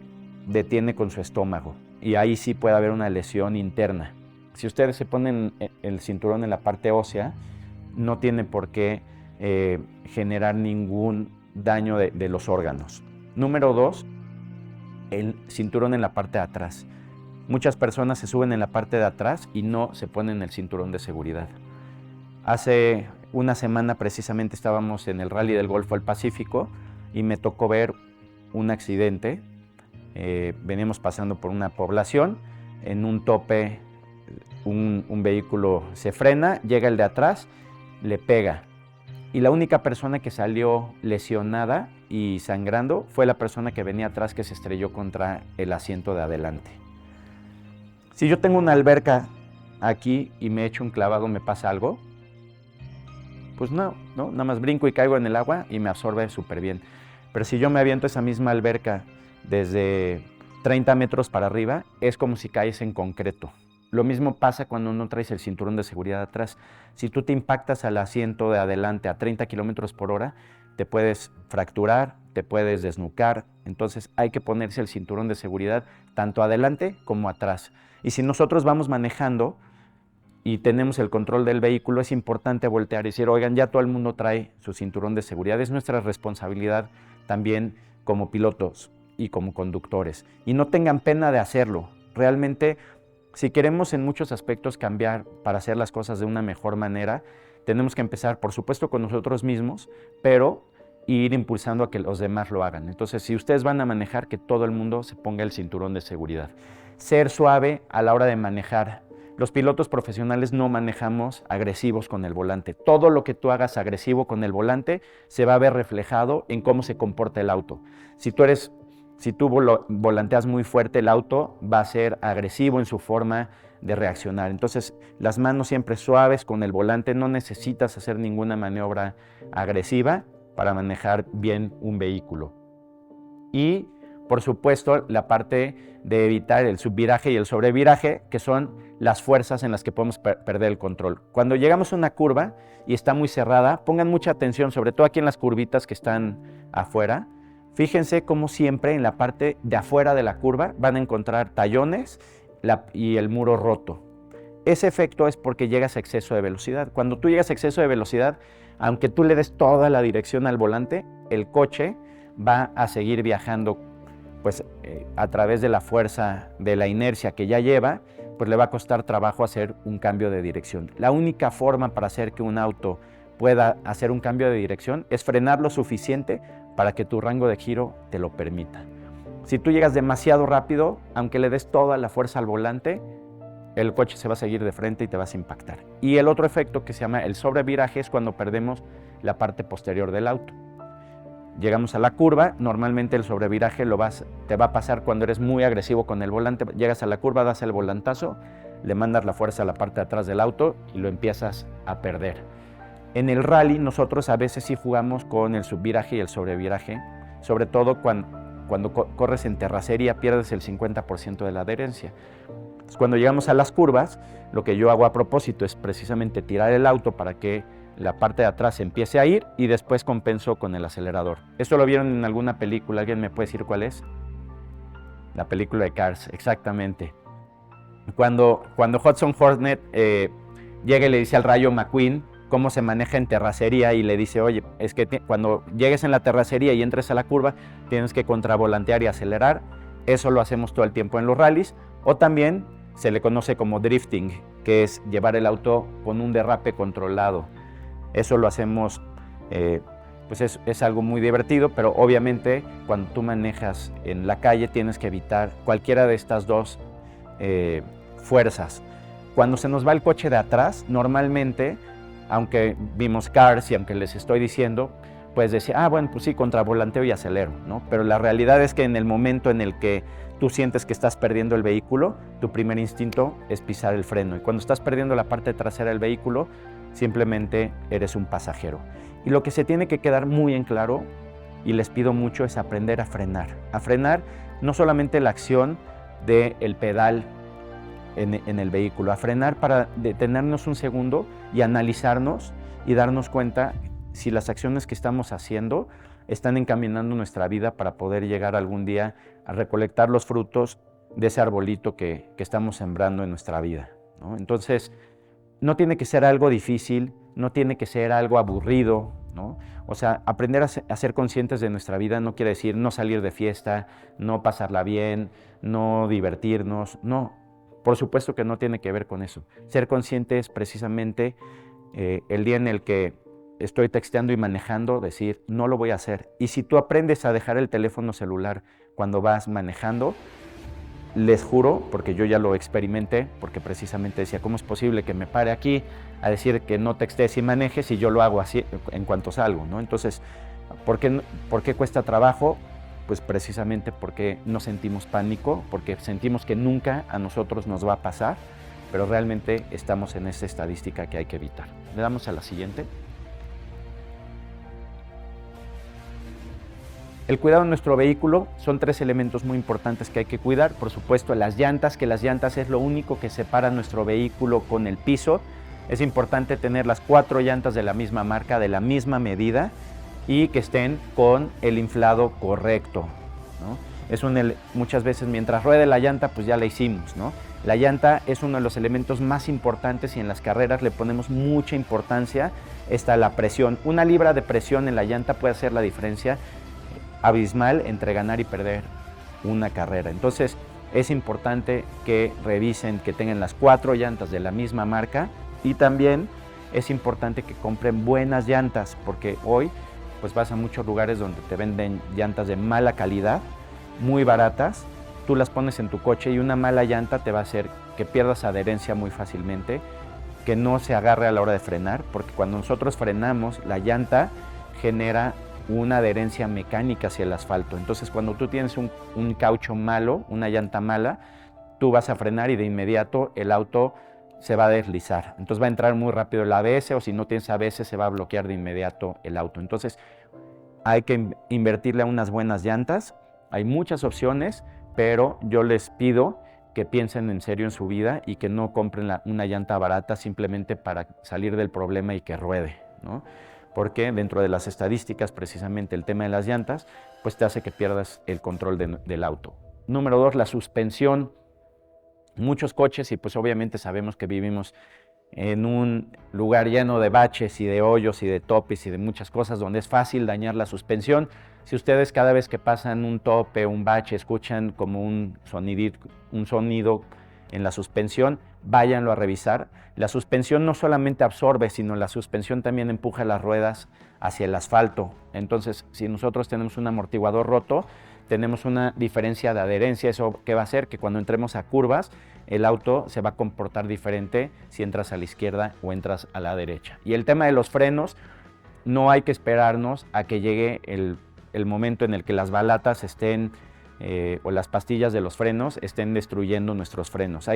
detiene con su estómago y ahí sí puede haber una lesión interna. Si ustedes se ponen el cinturón en la parte ósea, no tiene por qué generar ningún daño de los órganos. Número 2, el cinturón en la parte de atrás. Muchas personas se suben en la parte de atrás y no se ponen el cinturón de seguridad. Hace una semana precisamente estábamos en el Rally del Golfo del Pacífico y me tocó ver un accidente. Veníamos pasando por una población, en un tope un vehículo se frena, llega el de atrás, le pega. Y la única persona que salió lesionada y sangrando fue la persona que venía atrás, que se estrelló contra el asiento de adelante. Si yo tengo una alberca aquí y me echo un clavado, ¿me pasa algo? Pues no, nada más brinco y caigo en el agua y me absorbe súper bien. Pero si yo me aviento esa misma alberca desde 30 metros para arriba, es como si caes en concreto. Lo mismo pasa cuando no traes el cinturón de seguridad atrás. Si tú te impactas al asiento de adelante a 30 kilómetros por hora, te puedes fracturar, te puedes desnucar. Entonces hay que ponerse el cinturón de seguridad tanto adelante como atrás. Y si nosotros vamos manejando y tenemos el control del vehículo, es importante voltear y decir, oigan, ya todo el mundo trae su cinturón de seguridad. Es nuestra responsabilidad también como pilotos y como conductores. Y no tengan pena de hacerlo. Realmente, si queremos en muchos aspectos cambiar para hacer las cosas de una mejor manera, tenemos que empezar, por supuesto, con nosotros mismos, pero ir impulsando a que los demás lo hagan. Entonces, si ustedes van a manejar, que todo el mundo se ponga el cinturón de seguridad. Ser suave a la hora de manejar. Los pilotos profesionales no manejamos agresivos con el volante. Todo lo que tú hagas agresivo con el volante se va a ver reflejado en cómo se comporta el auto. Si tú volanteas muy fuerte, el auto va a ser agresivo en su forma de reaccionar. Entonces, las manos siempre suaves con el volante, no necesitas hacer ninguna maniobra agresiva para manejar bien un vehículo. Y, por supuesto, la parte de evitar el subviraje y el sobreviraje, que son las fuerzas en las que podemos perder el control. Cuando llegamos a una curva y está muy cerrada, pongan mucha atención, sobre todo aquí en las curvitas que están afuera. Fíjense cómo siempre en la parte de afuera de la curva van a encontrar tallones y el muro roto. Ese efecto es porque llegas a exceso de velocidad. Cuando tú llegas a exceso de velocidad, aunque tú le des toda la dirección al volante, el coche va a seguir viajando pues, a través de la fuerza de la inercia que ya lleva, pues le va a costar trabajo hacer un cambio de dirección. La única forma para hacer que un auto pueda hacer un cambio de dirección es frenar lo suficiente para que tu rango de giro te lo permita. Si tú llegas demasiado rápido, aunque le des toda la fuerza al volante, el coche se va a seguir de frente y te vas a impactar. Y el otro efecto que se llama el sobreviraje es cuando perdemos la parte posterior del auto. Llegamos a la curva, normalmente el sobreviraje te va a pasar cuando eres muy agresivo con el volante. Llegas a la curva, das el volantazo, le mandas la fuerza a la parte de atrás del auto y lo empiezas a perder. En el rally nosotros a veces sí jugamos con el subviraje y el sobreviraje, sobre todo cuando corres en terracería pierdes el 50% de la adherencia. Entonces, cuando llegamos a las curvas, lo que yo hago a propósito es precisamente tirar el auto para que la parte de atrás empiece a ir y después compenso con el acelerador. ¿Esto lo vieron en alguna película? ¿Alguien me puede decir cuál es? La película de Cars, exactamente. Cuando Hudson Hornet llega y le dice al Rayo McQueen cómo se maneja en terracería y le dice, oye, es que cuando llegues en la terracería y entres a la curva, tienes que contravolantear y acelerar. Eso lo hacemos todo el tiempo en los rallies. O también se le conoce como drifting, que es llevar el auto con un derrape controlado. Eso lo hacemos, pues es algo muy divertido, pero obviamente cuando tú manejas en la calle tienes que evitar cualquiera de estas dos fuerzas. Cuando se nos va el coche de atrás, normalmente, aunque vimos Cars y aunque les estoy diciendo, puedes decir, bueno, pues sí, contravolanteo y acelero, ¿no? Pero la realidad es que en el momento en el que tú sientes que estás perdiendo el vehículo, tu primer instinto es pisar el freno. Y cuando estás perdiendo la parte trasera del vehículo, simplemente eres un pasajero. Y lo que se tiene que quedar muy en claro, y les pido mucho, es aprender a frenar. A frenar no solamente la acción del pedal en el vehículo, a frenar para detenernos un segundo y analizarnos y darnos cuenta si las acciones que estamos haciendo están encaminando nuestra vida para poder llegar algún día a recolectar los frutos de ese arbolito que estamos sembrando en nuestra vida, ¿no? Entonces, no tiene que ser algo difícil, no tiene que ser algo aburrido, ¿no? O sea, aprender a ser conscientes de nuestra vida no quiere decir no salir de fiesta, no pasarla bien, no divertirnos, no. Por supuesto que no tiene que ver con eso. Ser consciente es precisamente el día en el que estoy texteando y manejando, decir, no lo voy a hacer. Y si tú aprendes a dejar el teléfono celular cuando vas manejando, les juro, porque yo ya lo experimenté, porque precisamente decía, ¿cómo es posible que me pare aquí a decir que no textees y manejes y yo lo hago así en cuanto salgo, ¿no? Entonces, ¿por qué cuesta trabajo? Pues precisamente porque no sentimos pánico, porque sentimos que nunca a nosotros nos va a pasar, pero realmente estamos en esa estadística que hay que evitar. Le damos a la siguiente. El cuidado de nuestro vehículo son 3 elementos muy importantes que hay que cuidar. Por supuesto, las llantas, que las llantas es lo único que separa nuestro vehículo con el piso. Es importante tener las 4 llantas de la misma marca, de la misma medida y que estén con el inflado correcto, ¿no? Muchas veces mientras ruede la llanta, pues ya la hicimos, ¿no? La llanta es uno de los elementos más importantes y en las carreras le ponemos mucha importancia. Está la presión. 1 libra de presión en la llanta puede hacer la diferencia abismal entre ganar y perder una carrera. Entonces es importante que revisen que tengan las 4 llantas de la misma marca y también es importante que compren buenas llantas porque hoy pues vas a muchos lugares donde te venden llantas de mala calidad, muy baratas, tú las pones en tu coche y una mala llanta te va a hacer que pierdas adherencia muy fácilmente, que no se agarre a la hora de frenar, porque cuando nosotros frenamos la llanta genera una adherencia mecánica hacia el asfalto. Entonces, cuando tú tienes un caucho malo, una llanta mala, tú vas a frenar y de inmediato el auto se va a deslizar. Entonces va a entrar muy rápido el ABS, o si no tienes ABS se va a bloquear de inmediato el auto. Entonces hay que invertirle a unas buenas llantas. Hay muchas opciones, pero yo les pido que piensen en serio en su vida y que no compren una llanta barata simplemente para salir del problema y que ruede, ¿no? Porque dentro de las estadísticas, precisamente el tema de las llantas, pues te hace que pierdas el control del auto. Número 2, la suspensión. Muchos coches, y pues obviamente sabemos que vivimos en un lugar lleno de baches y de hoyos y de topes y de muchas cosas donde es fácil dañar la suspensión. Si ustedes cada vez que pasan un tope, un bache, escuchan como un sonido en la suspensión, váyanlo a revisar. La suspensión no solamente absorbe, sino la suspensión también empuja las ruedas hacia el asfalto. Entonces, si nosotros tenemos un amortiguador roto, tenemos una diferencia de adherencia. ¿Eso qué va a hacer? Que cuando entremos a curvas, el auto se va a comportar diferente si entras a la izquierda o entras a la derecha. Y el tema de los frenos, no hay que esperarnos a que llegue el momento en el que las balatas estén o las pastillas de los frenos estén destruyendo nuestros frenos.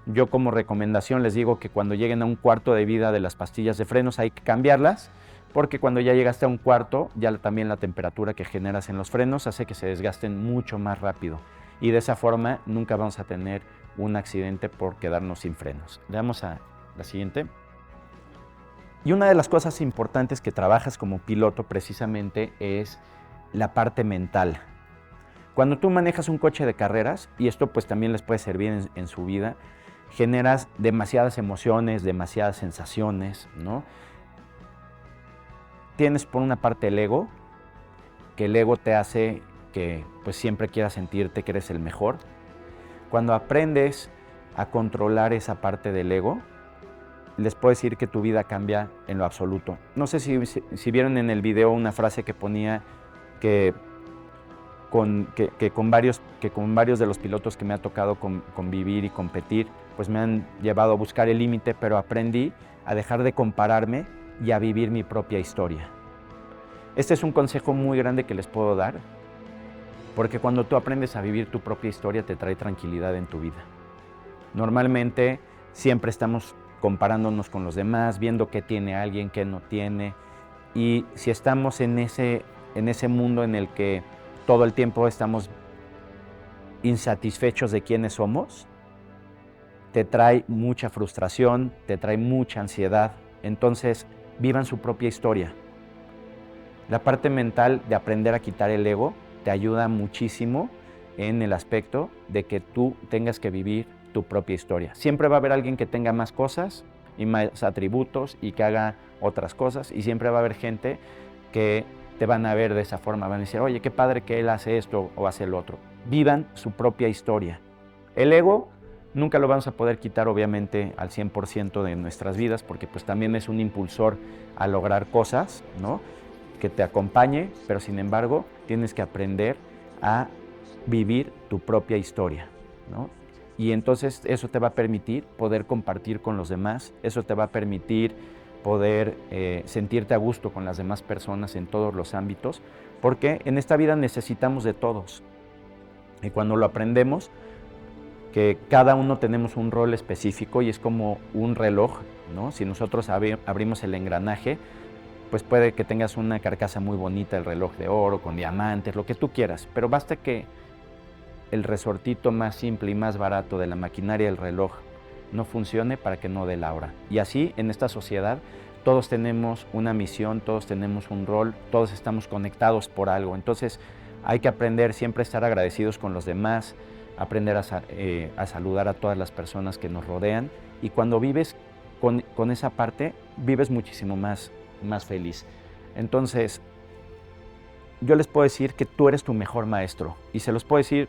Yo como recomendación les digo que cuando lleguen a un cuarto de vida de las pastillas de frenos hay que cambiarlas, porque cuando ya llegaste a un cuarto, ya también la temperatura que generas en los frenos hace que se desgasten mucho más rápido. Y de esa forma nunca vamos a tener un accidente por quedarnos sin frenos. Veamos a la siguiente. Y una de las cosas importantes que trabajas como piloto precisamente es la parte mental. Cuando tú manejas un coche de carreras, y esto pues también les puede servir en su vida, generas demasiadas emociones, demasiadas sensaciones, ¿no? Tienes por una parte el ego, que el ego te hace que pues siempre quieras sentirte que eres el mejor. Cuando aprendes a controlar esa parte del ego, les puedo decir que tu vida cambia en lo absoluto. No sé si vieron en el video una frase que ponía que con varios de los pilotos que me ha tocado convivir y competir, pues me han llevado a buscar el límite, pero aprendí a dejar de compararme y a vivir mi propia historia. Este es un consejo muy grande que les puedo dar, porque cuando tú aprendes a vivir tu propia historia te trae tranquilidad en tu vida. Normalmente siempre estamos comparándonos con los demás, viendo qué tiene alguien, qué no tiene, y si estamos en ese mundo en el que todo el tiempo estamos insatisfechos de quiénes somos, te trae mucha frustración, te trae mucha ansiedad. Entonces, vivan su propia historia. La parte mental de aprender a quitar el ego te ayuda muchísimo en el aspecto de que tú tengas que vivir tu propia historia. Siempre va a haber alguien que tenga más cosas y más atributos y que haga otras cosas, y siempre va a haber gente que te van a ver de esa forma, van a decir, oye, qué padre que él hace esto o hace lo otro. Vivan su propia historia. El ego nunca lo vamos a poder quitar, obviamente, al 100% de nuestras vidas, porque pues también es un impulsor a lograr cosas, ¿no?, que te acompañe, pero sin embargo tienes que aprender a vivir tu propia historia, ¿no? Y entonces eso te va a permitir poder compartir con los demás, eso te va a permitir poder sentirte a gusto con las demás personas en todos los ámbitos, porque en esta vida necesitamos de todos. Y cuando lo aprendemos, que cada uno tenemos un rol específico y es como un reloj, ¿no? Si nosotros abrimos el engranaje, pues puede que tengas una carcasa muy bonita, el reloj de oro, con diamantes, lo que tú quieras, pero basta que el resortito más simple y más barato de la maquinaria del reloj no funcione para que no dé la hora. Y así, en esta sociedad, todos tenemos una misión, todos tenemos un rol, todos estamos conectados por algo. Entonces, hay que aprender siempre a estar agradecidos con los demás, aprender a saludar a todas las personas que nos rodean. Y cuando vives con esa parte, vives muchísimo más feliz. Entonces, yo les puedo decir que tú eres tu mejor maestro. Y se los puedo decir,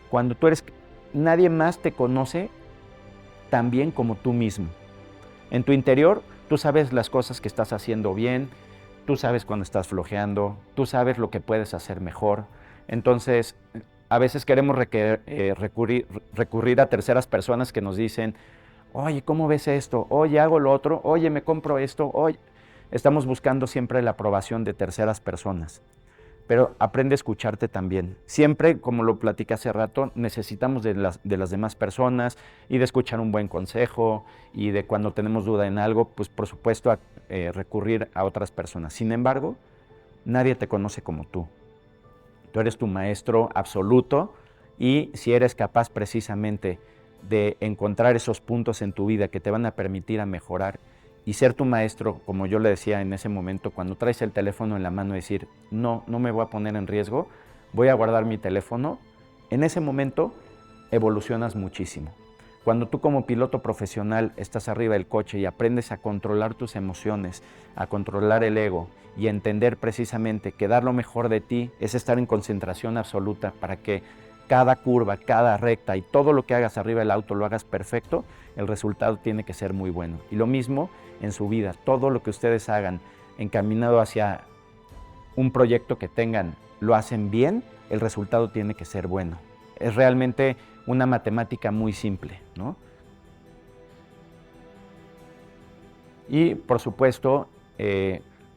cuando nadie más te conoce tan bien como tú mismo. En tu interior, tú sabes las cosas que estás haciendo bien, tú sabes cuando estás flojeando, tú sabes lo que puedes hacer mejor. Entonces, a veces queremos recurrir a terceras personas que nos dicen, oye, ¿cómo ves esto? Oye, hago lo otro. Oye, me compro esto. Oye, estamos buscando siempre la aprobación de terceras personas. pero aprende a escucharte también. Siempre, como lo platiqué hace rato, necesitamos de las demás personas y de escuchar un buen consejo y de cuando tenemos duda en algo, pues por supuesto recurrir a otras personas. Sin embargo, nadie te conoce como tú. Tú eres tu maestro absoluto y si eres capaz precisamente de encontrar esos puntos en tu vida que te van a permitir a mejorar y ser tu maestro, como yo le decía en ese momento, cuando traes el teléfono en la mano y decir, no me voy a poner en riesgo, voy a guardar mi teléfono, en ese momento evolucionas muchísimo. Cuando tú como piloto profesional estás arriba del coche y aprendes a controlar tus emociones, a controlar el ego y a entender precisamente que dar lo mejor de ti es estar en concentración absoluta para que cada curva, cada recta y todo lo que hagas arriba del auto lo hagas perfecto, el resultado tiene que ser muy bueno. Y lo mismo en su vida, todo lo que ustedes hagan encaminado hacia un proyecto que tengan, lo hacen bien, el resultado tiene que ser bueno. Es realmente una matemática muy simple, ¿no? Y por supuesto,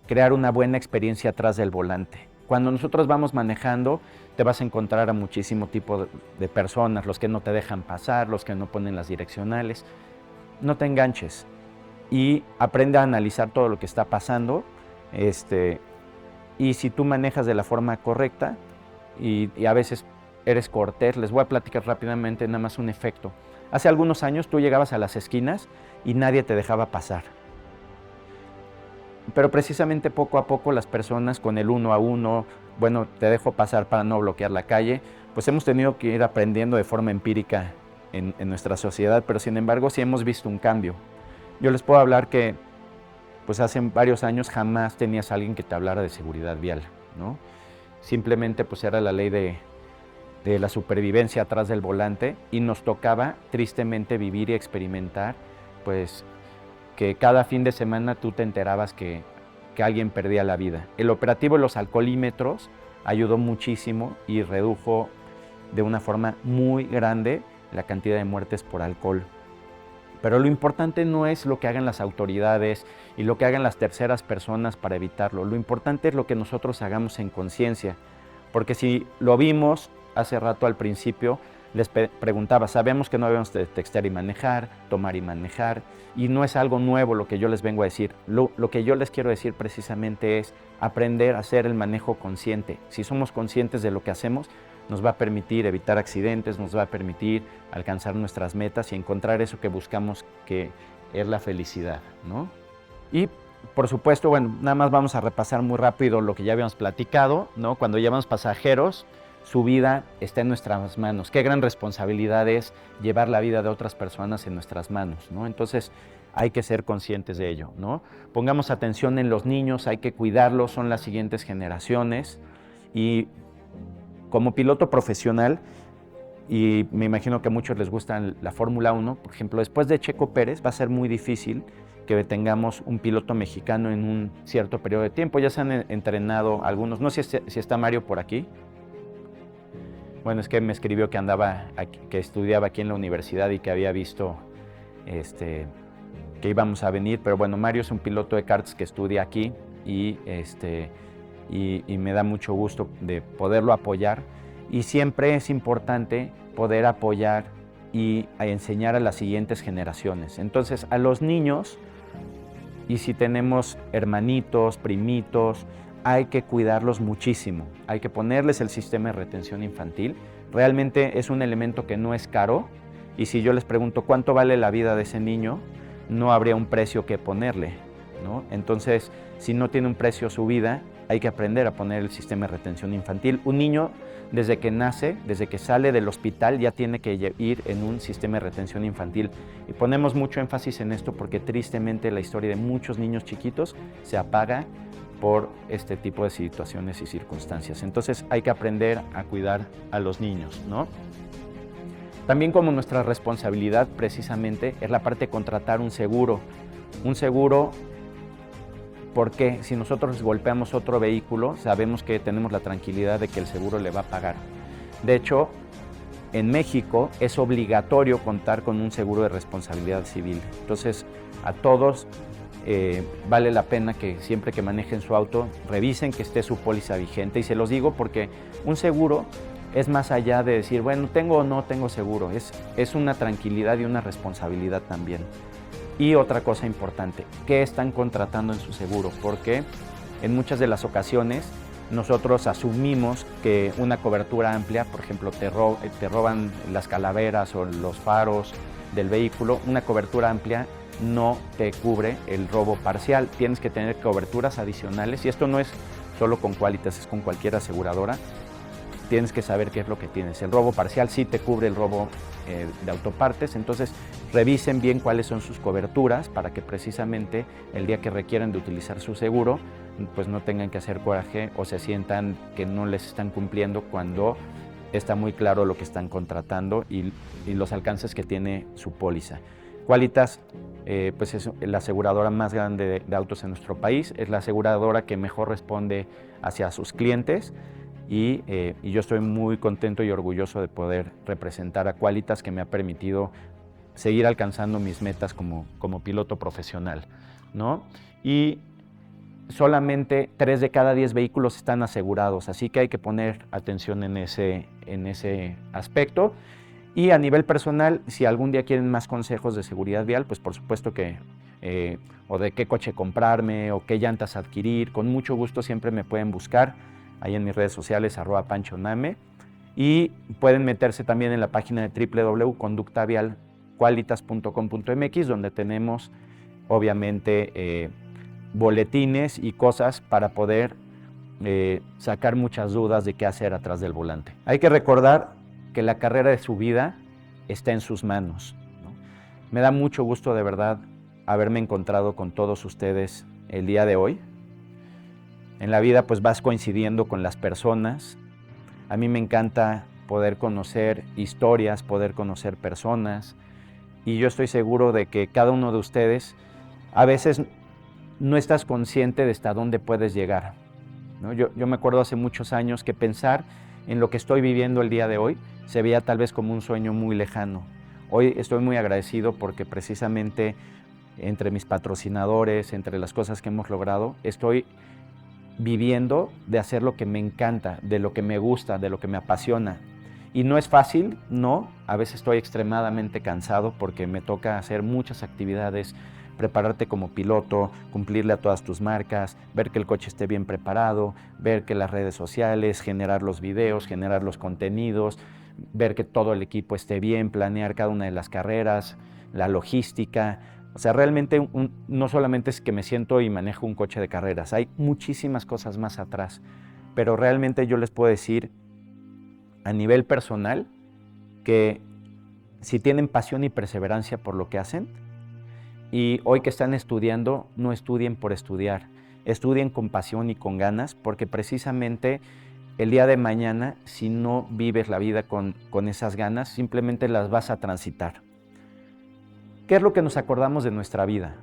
crear una buena experiencia atrás del volante. Cuando nosotros vamos manejando, te vas a encontrar a muchísimo tipo de personas, los que no te dejan pasar, los que no ponen las direccionales. No te enganches y aprende a analizar todo lo que está pasando. Y si tú manejas de la forma correcta y a veces eres cortés, les voy a platicar rápidamente nada más un efecto. Hace algunos años tú llegabas a las esquinas y nadie te dejaba pasar. Pero precisamente poco a poco las personas con el 1 a 1, bueno, te dejo pasar para no bloquear la calle, pues hemos tenido que ir aprendiendo de forma empírica en nuestra sociedad, pero sin embargo sí hemos visto un cambio. Yo les puedo hablar que pues hace varios años jamás tenías a alguien que te hablara de seguridad vial, ¿no? Simplemente pues era la ley de la supervivencia atrás del volante y nos tocaba tristemente vivir y experimentar pues que cada fin de semana tú te enterabas que alguien perdía la vida. El operativo de los alcoholímetros ayudó muchísimo y redujo de una forma muy grande la cantidad de muertes por alcohol. Pero lo importante no es lo que hagan las autoridades y lo que hagan las terceras personas para evitarlo. Lo importante es lo que nosotros hagamos en conciencia. Porque si lo vimos hace rato al principio, les preguntaba, sabemos que no debemos de textear y manejar, tomar y manejar, y no es algo nuevo lo que yo les vengo a decir. Lo que yo les quiero decir precisamente es aprender a hacer el manejo consciente. Si somos conscientes de lo que hacemos, nos va a permitir evitar accidentes, nos va a permitir alcanzar nuestras metas y encontrar eso que buscamos, que es la felicidad, ¿no? Y por supuesto, bueno, nada más vamos a repasar muy rápido lo que ya habíamos platicado, ¿no? Cuando llevamos pasajeros, su vida está en nuestras manos. Qué gran responsabilidad es llevar la vida de otras personas en nuestras manos, ¿no? Entonces hay que ser conscientes de ello, ¿no? Pongamos atención en los niños, hay que cuidarlos, son las siguientes generaciones. Y como piloto profesional, y me imagino que a muchos les gusta la Fórmula 1, por ejemplo, después de Checo Pérez va a ser muy difícil que tengamos un piloto mexicano en un cierto periodo de tiempo. Ya se han entrenado algunos, no sé si está Mario por aquí. Bueno, es que me escribió que andaba aquí, que estudiaba aquí en la universidad y que había visto que íbamos a venir, pero bueno, Mario es un piloto de karts que estudia aquí y me da mucho gusto de poderlo apoyar. Y siempre es importante poder apoyar y enseñar a las siguientes generaciones. Entonces, a los niños, y si tenemos hermanitos, primitos, hay que cuidarlos muchísimo, hay que ponerles el sistema de retención infantil. Realmente es un elemento que no es caro y si yo les pregunto cuánto vale la vida de ese niño, no habría un precio que ponerle, ¿no? Entonces, si no tiene un precio su vida, hay que aprender a poner el sistema de retención infantil. Un niño, desde que nace, desde que sale del hospital, ya tiene que ir en un sistema de retención infantil. Y ponemos mucho énfasis en esto porque tristemente la historia de muchos niños chiquitos se apaga por este tipo de situaciones y circunstancias. Entonces hay que aprender a cuidar a los niños, ¿no? También como nuestra responsabilidad precisamente es la parte de contratar un seguro. Un seguro porque si nosotros golpeamos otro vehículo, sabemos que tenemos la tranquilidad de que el seguro le va a pagar. De hecho, en México es obligatorio contar con un seguro de responsabilidad civil. Entonces, a todos vale la pena que siempre que manejen su auto revisen que esté su póliza vigente, y se los digo porque un seguro es más allá de decir, bueno, tengo o no tengo seguro, es una tranquilidad y una responsabilidad también. Y otra cosa importante, ¿qué están contratando en su seguro? Porque en muchas de las ocasiones nosotros asumimos que una cobertura amplia, por ejemplo, te roban las calaveras o los faros del vehículo, una cobertura amplia no te cubre el robo parcial. Tienes que tener coberturas adicionales, y esto no es solo con Quálitas, es con cualquier aseguradora. Tienes que saber qué es lo que tienes. El robo parcial sí te cubre el robo de autopartes, entonces revisen bien cuáles son sus coberturas para que precisamente el día que requieran de utilizar su seguro, pues no tengan que hacer coraje o se sientan que no les están cumpliendo cuando está muy claro lo que están contratando y los alcances que tiene su póliza. Quálitas pues es la aseguradora más grande de autos en nuestro país, es la aseguradora que mejor responde hacia sus clientes, y yo estoy muy contento y orgulloso de poder representar a Quálitas, que me ha permitido seguir alcanzando mis metas como piloto profesional, ¿no? Y solamente 3 de cada 10 vehículos están asegurados, así que hay que poner atención en ese aspecto. Y a nivel personal, si algún día quieren más consejos de seguridad vial, pues por supuesto que, o de qué coche comprarme, o qué llantas adquirir, con mucho gusto siempre me pueden buscar ahí en mis redes sociales, @PanchoName, y pueden meterse también en la página de www.conductavialqualitas.com.mx, donde tenemos obviamente boletines y cosas para poder sacar muchas dudas de qué hacer atrás del volante. Hay que recordar que la carrera de su vida está en sus manos, ¿no? Me da mucho gusto de verdad haberme encontrado con todos ustedes el día de hoy. En la vida pues vas coincidiendo con las personas. A mí me encanta poder conocer historias, poder conocer personas, y yo estoy seguro de que cada uno de ustedes a veces no estás consciente de hasta dónde puedes llegar, ¿no? Yo me acuerdo hace muchos años que pensar en lo que estoy viviendo el día de hoy se veía tal vez como un sueño muy lejano. Hoy estoy muy agradecido porque precisamente entre mis patrocinadores, entre las cosas que hemos logrado, estoy viviendo de hacer lo que me encanta, de lo que me gusta, de lo que me apasiona. Y no es fácil, no, a veces estoy extremadamente cansado porque me toca hacer muchas actividades, prepararte como piloto, cumplirle a todas tus marcas, ver que el coche esté bien preparado, ver que las redes sociales, generar los videos, generar los contenidos, ver que todo el equipo esté bien, planear cada una de las carreras, la logística. O sea, realmente no solamente es que me siento y manejo un coche de carreras, hay muchísimas cosas más atrás, pero realmente yo les puedo decir a nivel personal que si tienen pasión y perseverancia por lo que hacen, y hoy que están estudiando, no estudien por estudiar, estudien con pasión y con ganas, porque precisamente el día de mañana, si no vives la vida con esas ganas, simplemente las vas a transitar. ¿Qué es lo que nos acordamos de nuestra vida?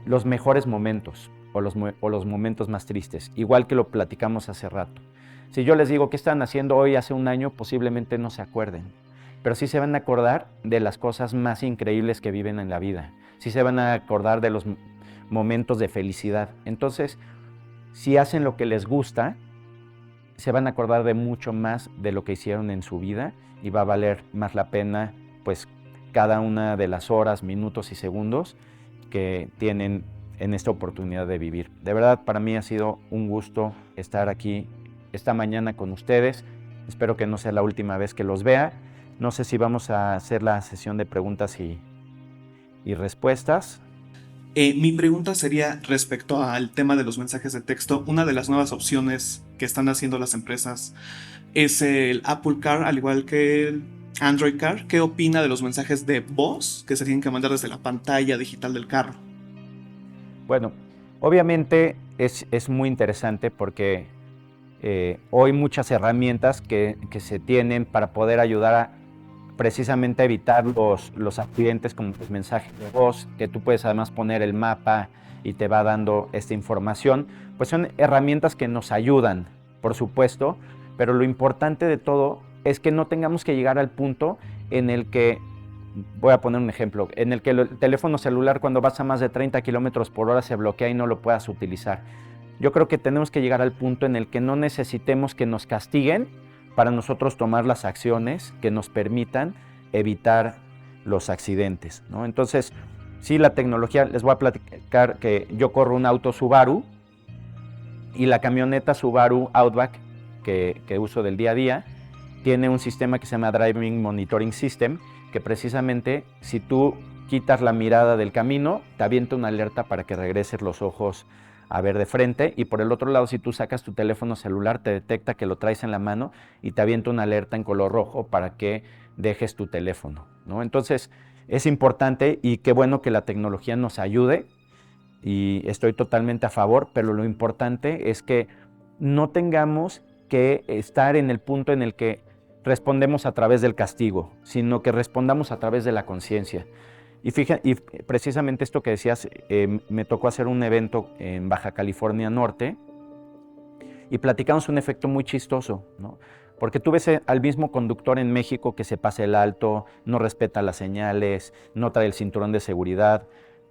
Los mejores momentos o los momentos más tristes, igual que lo platicamos hace rato. Si yo les digo qué están haciendo hoy hace un año, posiblemente no se acuerden, pero sí se van a acordar de las cosas más increíbles que viven en la vida, sí se van a acordar de los momentos de felicidad. Entonces, si hacen lo que les gusta, se van a acordar de mucho más de lo que hicieron en su vida y va a valer más la pena, pues, cada una de las horas, minutos y segundos que tienen en esta oportunidad de vivir. De verdad, para mí ha sido un gusto estar aquí esta mañana con ustedes. Espero que no sea la última vez que los vea. No sé si vamos a hacer la sesión de preguntas y respuestas. Mi pregunta sería respecto al tema de los mensajes de texto. Una de las nuevas opciones que están haciendo las empresas es el Apple Car, al igual que el Android Car. ¿Qué opina de los mensajes de voz que se tienen que mandar desde la pantalla digital del carro? Bueno, obviamente es muy interesante porque hoy muchas herramientas que se tienen para poder ayudar a precisamente evitar los accidentes como los mensajes de voz, que tú puedes además poner el mapa y te va dando esta información, pues son herramientas que nos ayudan, por supuesto, pero lo importante de todo es que no tengamos que llegar al punto en el que voy a poner un ejemplo, en el que el teléfono celular cuando vas a más de 30 kilómetros por hora se bloquea y no lo puedas utilizar. Yo creo que tenemos que llegar al punto en el que no necesitemos que nos castiguen para nosotros tomar las acciones que nos permitan evitar los accidentes, ¿no? Entonces, sí, la tecnología, les voy a platicar que yo corro un auto Subaru y la camioneta Subaru Outback que uso del día a día tiene un sistema que se llama Driving Monitoring System, que precisamente si tú quitas la mirada del camino, te avienta una alerta para que regreses los ojos a ver de frente, y por el otro lado, si tú sacas tu teléfono celular, te detecta que lo traes en la mano y te avienta una alerta en color rojo para que dejes tu teléfono, ¿no? Entonces, es importante y qué bueno que la tecnología nos ayude y estoy totalmente a favor, pero lo importante es que no tengamos que estar en el punto en el que respondemos a través del castigo, sino que respondamos a través de la conciencia. Y precisamente esto que decías, me tocó hacer un evento en Baja California Norte y platicamos un efecto muy chistoso, ¿no? Porque tú ves al mismo conductor en México que se pasa el alto, no respeta las señales, no trae el cinturón de seguridad,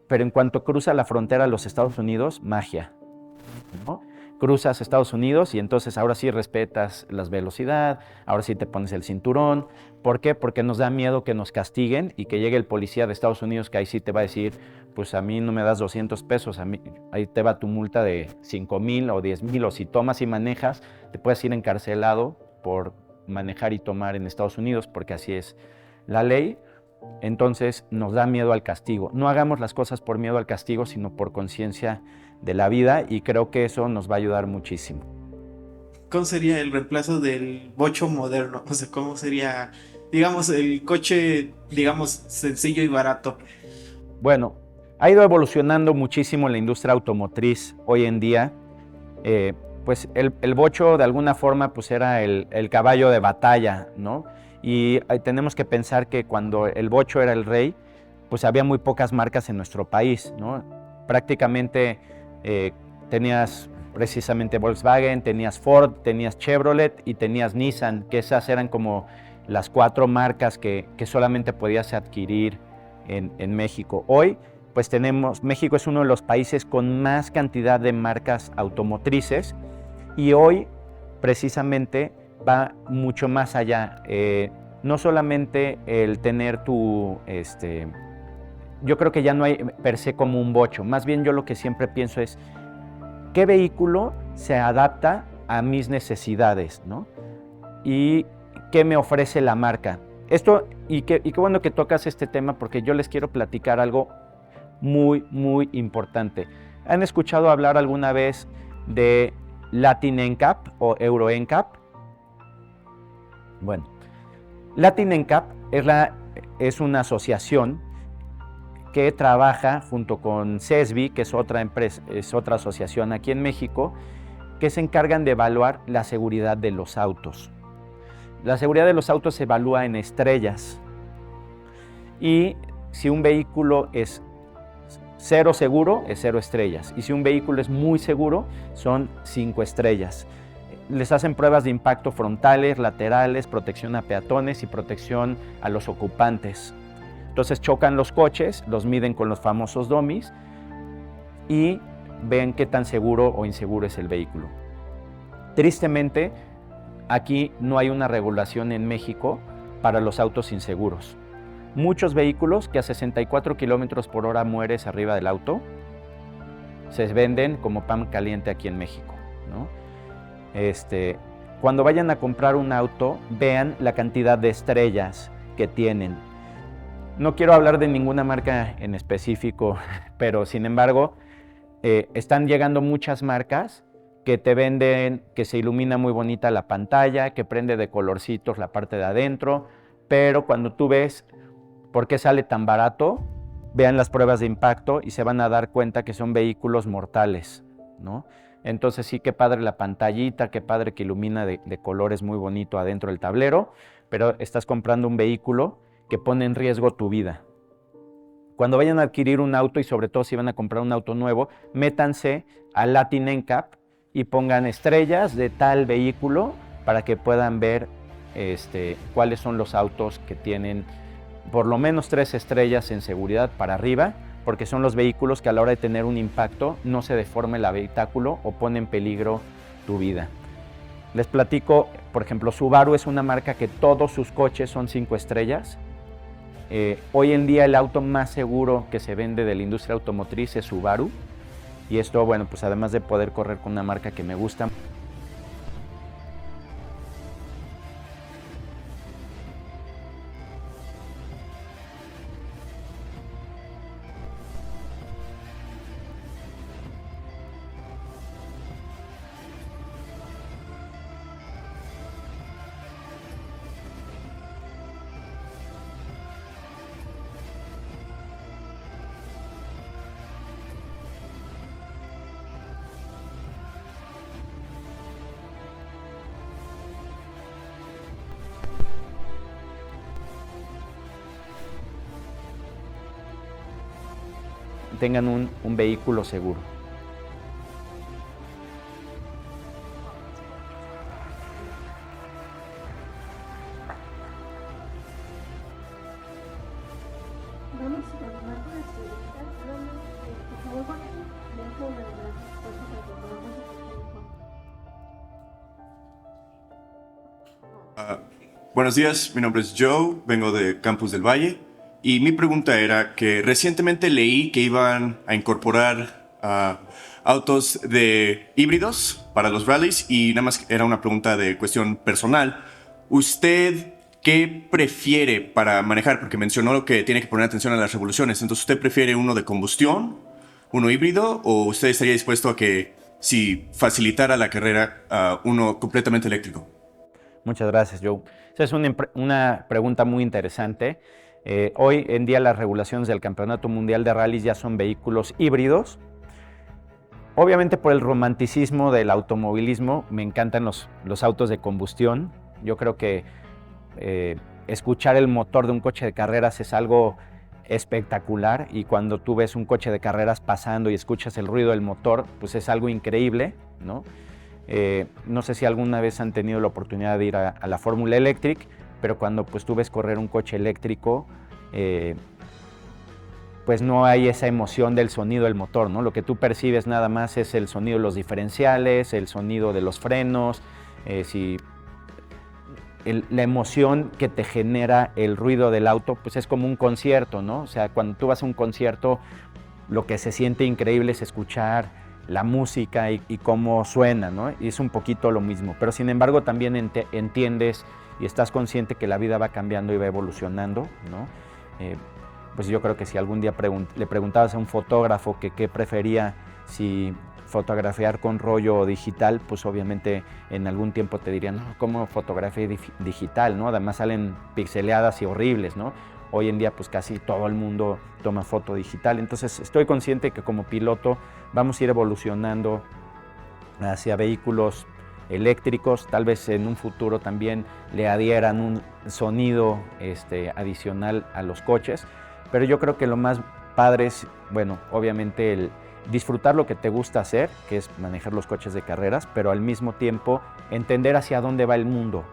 pero en cuanto cruza la frontera a los Estados Unidos, magia, ¿no? Cruzas Estados Unidos y entonces ahora sí respetas la velocidad, ahora sí te pones el cinturón. ¿Por qué? Porque nos da miedo que nos castiguen y que llegue el policía de Estados Unidos que ahí sí te va a decir, pues a mí no me das 200 pesos, a mí, ahí te va tu multa de 5,000 o 10,000, o si tomas y manejas, te puedes ir encarcelado por manejar y tomar en Estados Unidos, porque así es la ley. Entonces nos da miedo al castigo. No hagamos las cosas por miedo al castigo, sino por conciencia de la vida, y creo que eso nos va a ayudar muchísimo. ¿Cómo sería el reemplazo del bocho moderno? O sea, ¿cómo sería, digamos, el coche, digamos, sencillo y barato? Bueno, ha ido evolucionando muchísimo la industria automotriz hoy en día. Pues el bocho de alguna forma pues era el caballo de batalla, ¿no? Y tenemos que pensar que cuando el bocho era el rey, pues había muy pocas marcas en nuestro país, ¿no? Prácticamente tenías precisamente Volkswagen, tenías Ford, tenías Chevrolet y tenías Nissan, que esas eran como las 4 marcas que solamente podías adquirir en México. Hoy, pues México es uno de los países con más cantidad de marcas automotrices y hoy precisamente va mucho más allá. No solamente el tener yo creo que ya no hay per se como un bocho, más bien yo lo que siempre pienso es ¿qué vehículo se adapta a mis necesidades, ¿no? Y qué me ofrece la marca. Y qué bueno que tocas este tema, porque yo les quiero platicar algo muy, muy importante. ¿Han escuchado hablar alguna vez de Latin NCAP o Euro NCAP? Bueno, Latin NCAP es una asociación que trabaja junto con CESBI, que es otra empresa, es otra asociación aquí en México, que se encargan de evaluar la seguridad de los autos. La seguridad de los autos se evalúa en estrellas. Y si un vehículo es 0 seguro, es 0 estrellas. Y si un vehículo es muy seguro, son 5 estrellas. Les hacen pruebas de impacto frontales, laterales, protección a peatones y protección a los ocupantes. Entonces chocan los coches, los miden con los famosos dummies y ven qué tan seguro o inseguro es el vehículo. Tristemente, aquí no hay una regulación en México para los autos inseguros. Muchos vehículos que a 64 kilómetros por hora mueres arriba del auto, se venden como pan caliente aquí en México, ¿no? Cuando vayan a comprar un auto, vean la cantidad de estrellas que tienen. No quiero hablar de ninguna marca en específico, pero sin embargo, están llegando muchas marcas que te venden que se ilumina muy bonita la pantalla, que prende de colorcitos la parte de adentro, pero cuando tú ves por qué sale tan barato, vean las pruebas de impacto y se van a dar cuenta que son vehículos mortales, ¿no? Entonces sí, qué padre la pantallita, qué padre que ilumina de colores muy bonito adentro del tablero, pero estás comprando un vehículo que pone en riesgo tu vida. Cuando vayan a adquirir un auto y sobre todo si van a comprar un auto nuevo, métanse a Latin NCAP y pongan estrellas de tal vehículo para que puedan ver cuáles son los autos que tienen por lo menos 3 estrellas en seguridad para arriba, porque son los vehículos que a la hora de tener un impacto no se deforme el habitáculo o pone en peligro tu vida. Les platico, por ejemplo, Subaru es una marca que todos sus coches son 5 estrellas. Hoy en día el auto más seguro que se vende de la industria automotriz es Subaru. Y esto, bueno, pues además de poder correr con una marca que me gusta. Tengan un vehículo seguro. Vamos a continuar con las preguntas. Por favor, ponen dentro de las respuestas para que podamos escuchar mejor. Buenos días, mi nombre es Joe, vengo de Campus del Valle y mi pregunta era que recientemente leí que iban a incorporar autos de híbridos para los rallies y nada más era una pregunta de cuestión personal. ¿Usted qué prefiere para manejar? Porque mencionó que tiene que poner atención a las revoluciones. Entonces, ¿usted prefiere uno de combustión, uno híbrido o usted estaría dispuesto a que si facilitara la carrera uno completamente eléctrico? Muchas gracias, Joe. Esa es una pregunta muy interesante. Hoy en día las regulaciones del Campeonato Mundial de Rallys ya son vehículos híbridos. Obviamente por el romanticismo del automovilismo me encantan los autos de combustión. Yo creo que escuchar el motor de un coche de carreras es algo espectacular y cuando tú ves un coche de carreras pasando y escuchas el ruido del motor, pues es algo increíble, ¿no? No sé si alguna vez han tenido la oportunidad de ir a la Fórmula Electric, pero cuando pues, tú ves correr un coche eléctrico, pues no hay esa emoción del sonido del motor, ¿no? Lo que tú percibes nada más es el sonido de los diferenciales, el sonido de los frenos, la emoción que te genera el ruido del auto, pues es como un concierto, ¿no? O sea, cuando tú vas a un concierto, lo que se siente increíble es escuchar la música y cómo suena, ¿no? Y es un poquito lo mismo, pero sin embargo también entiendes y estás consciente que la vida va cambiando y va evolucionando, ¿no? Pues yo creo que si algún día le preguntabas a un fotógrafo que qué prefería, si fotografiar con rollo digital, pues obviamente en algún tiempo te dirían, no, ¿cómo fotografía digital, no? Además salen pixeleadas y horribles, ¿no? Hoy en día pues casi todo el mundo toma foto digital, entonces estoy consciente que como piloto vamos a ir evolucionando hacia vehículos eléctricos, tal vez en un futuro también le adhieran un sonido adicional a los coches, pero yo creo que lo más padre es, bueno, obviamente el disfrutar lo que te gusta hacer, que es manejar los coches de carreras, pero al mismo tiempo entender hacia dónde va el mundo.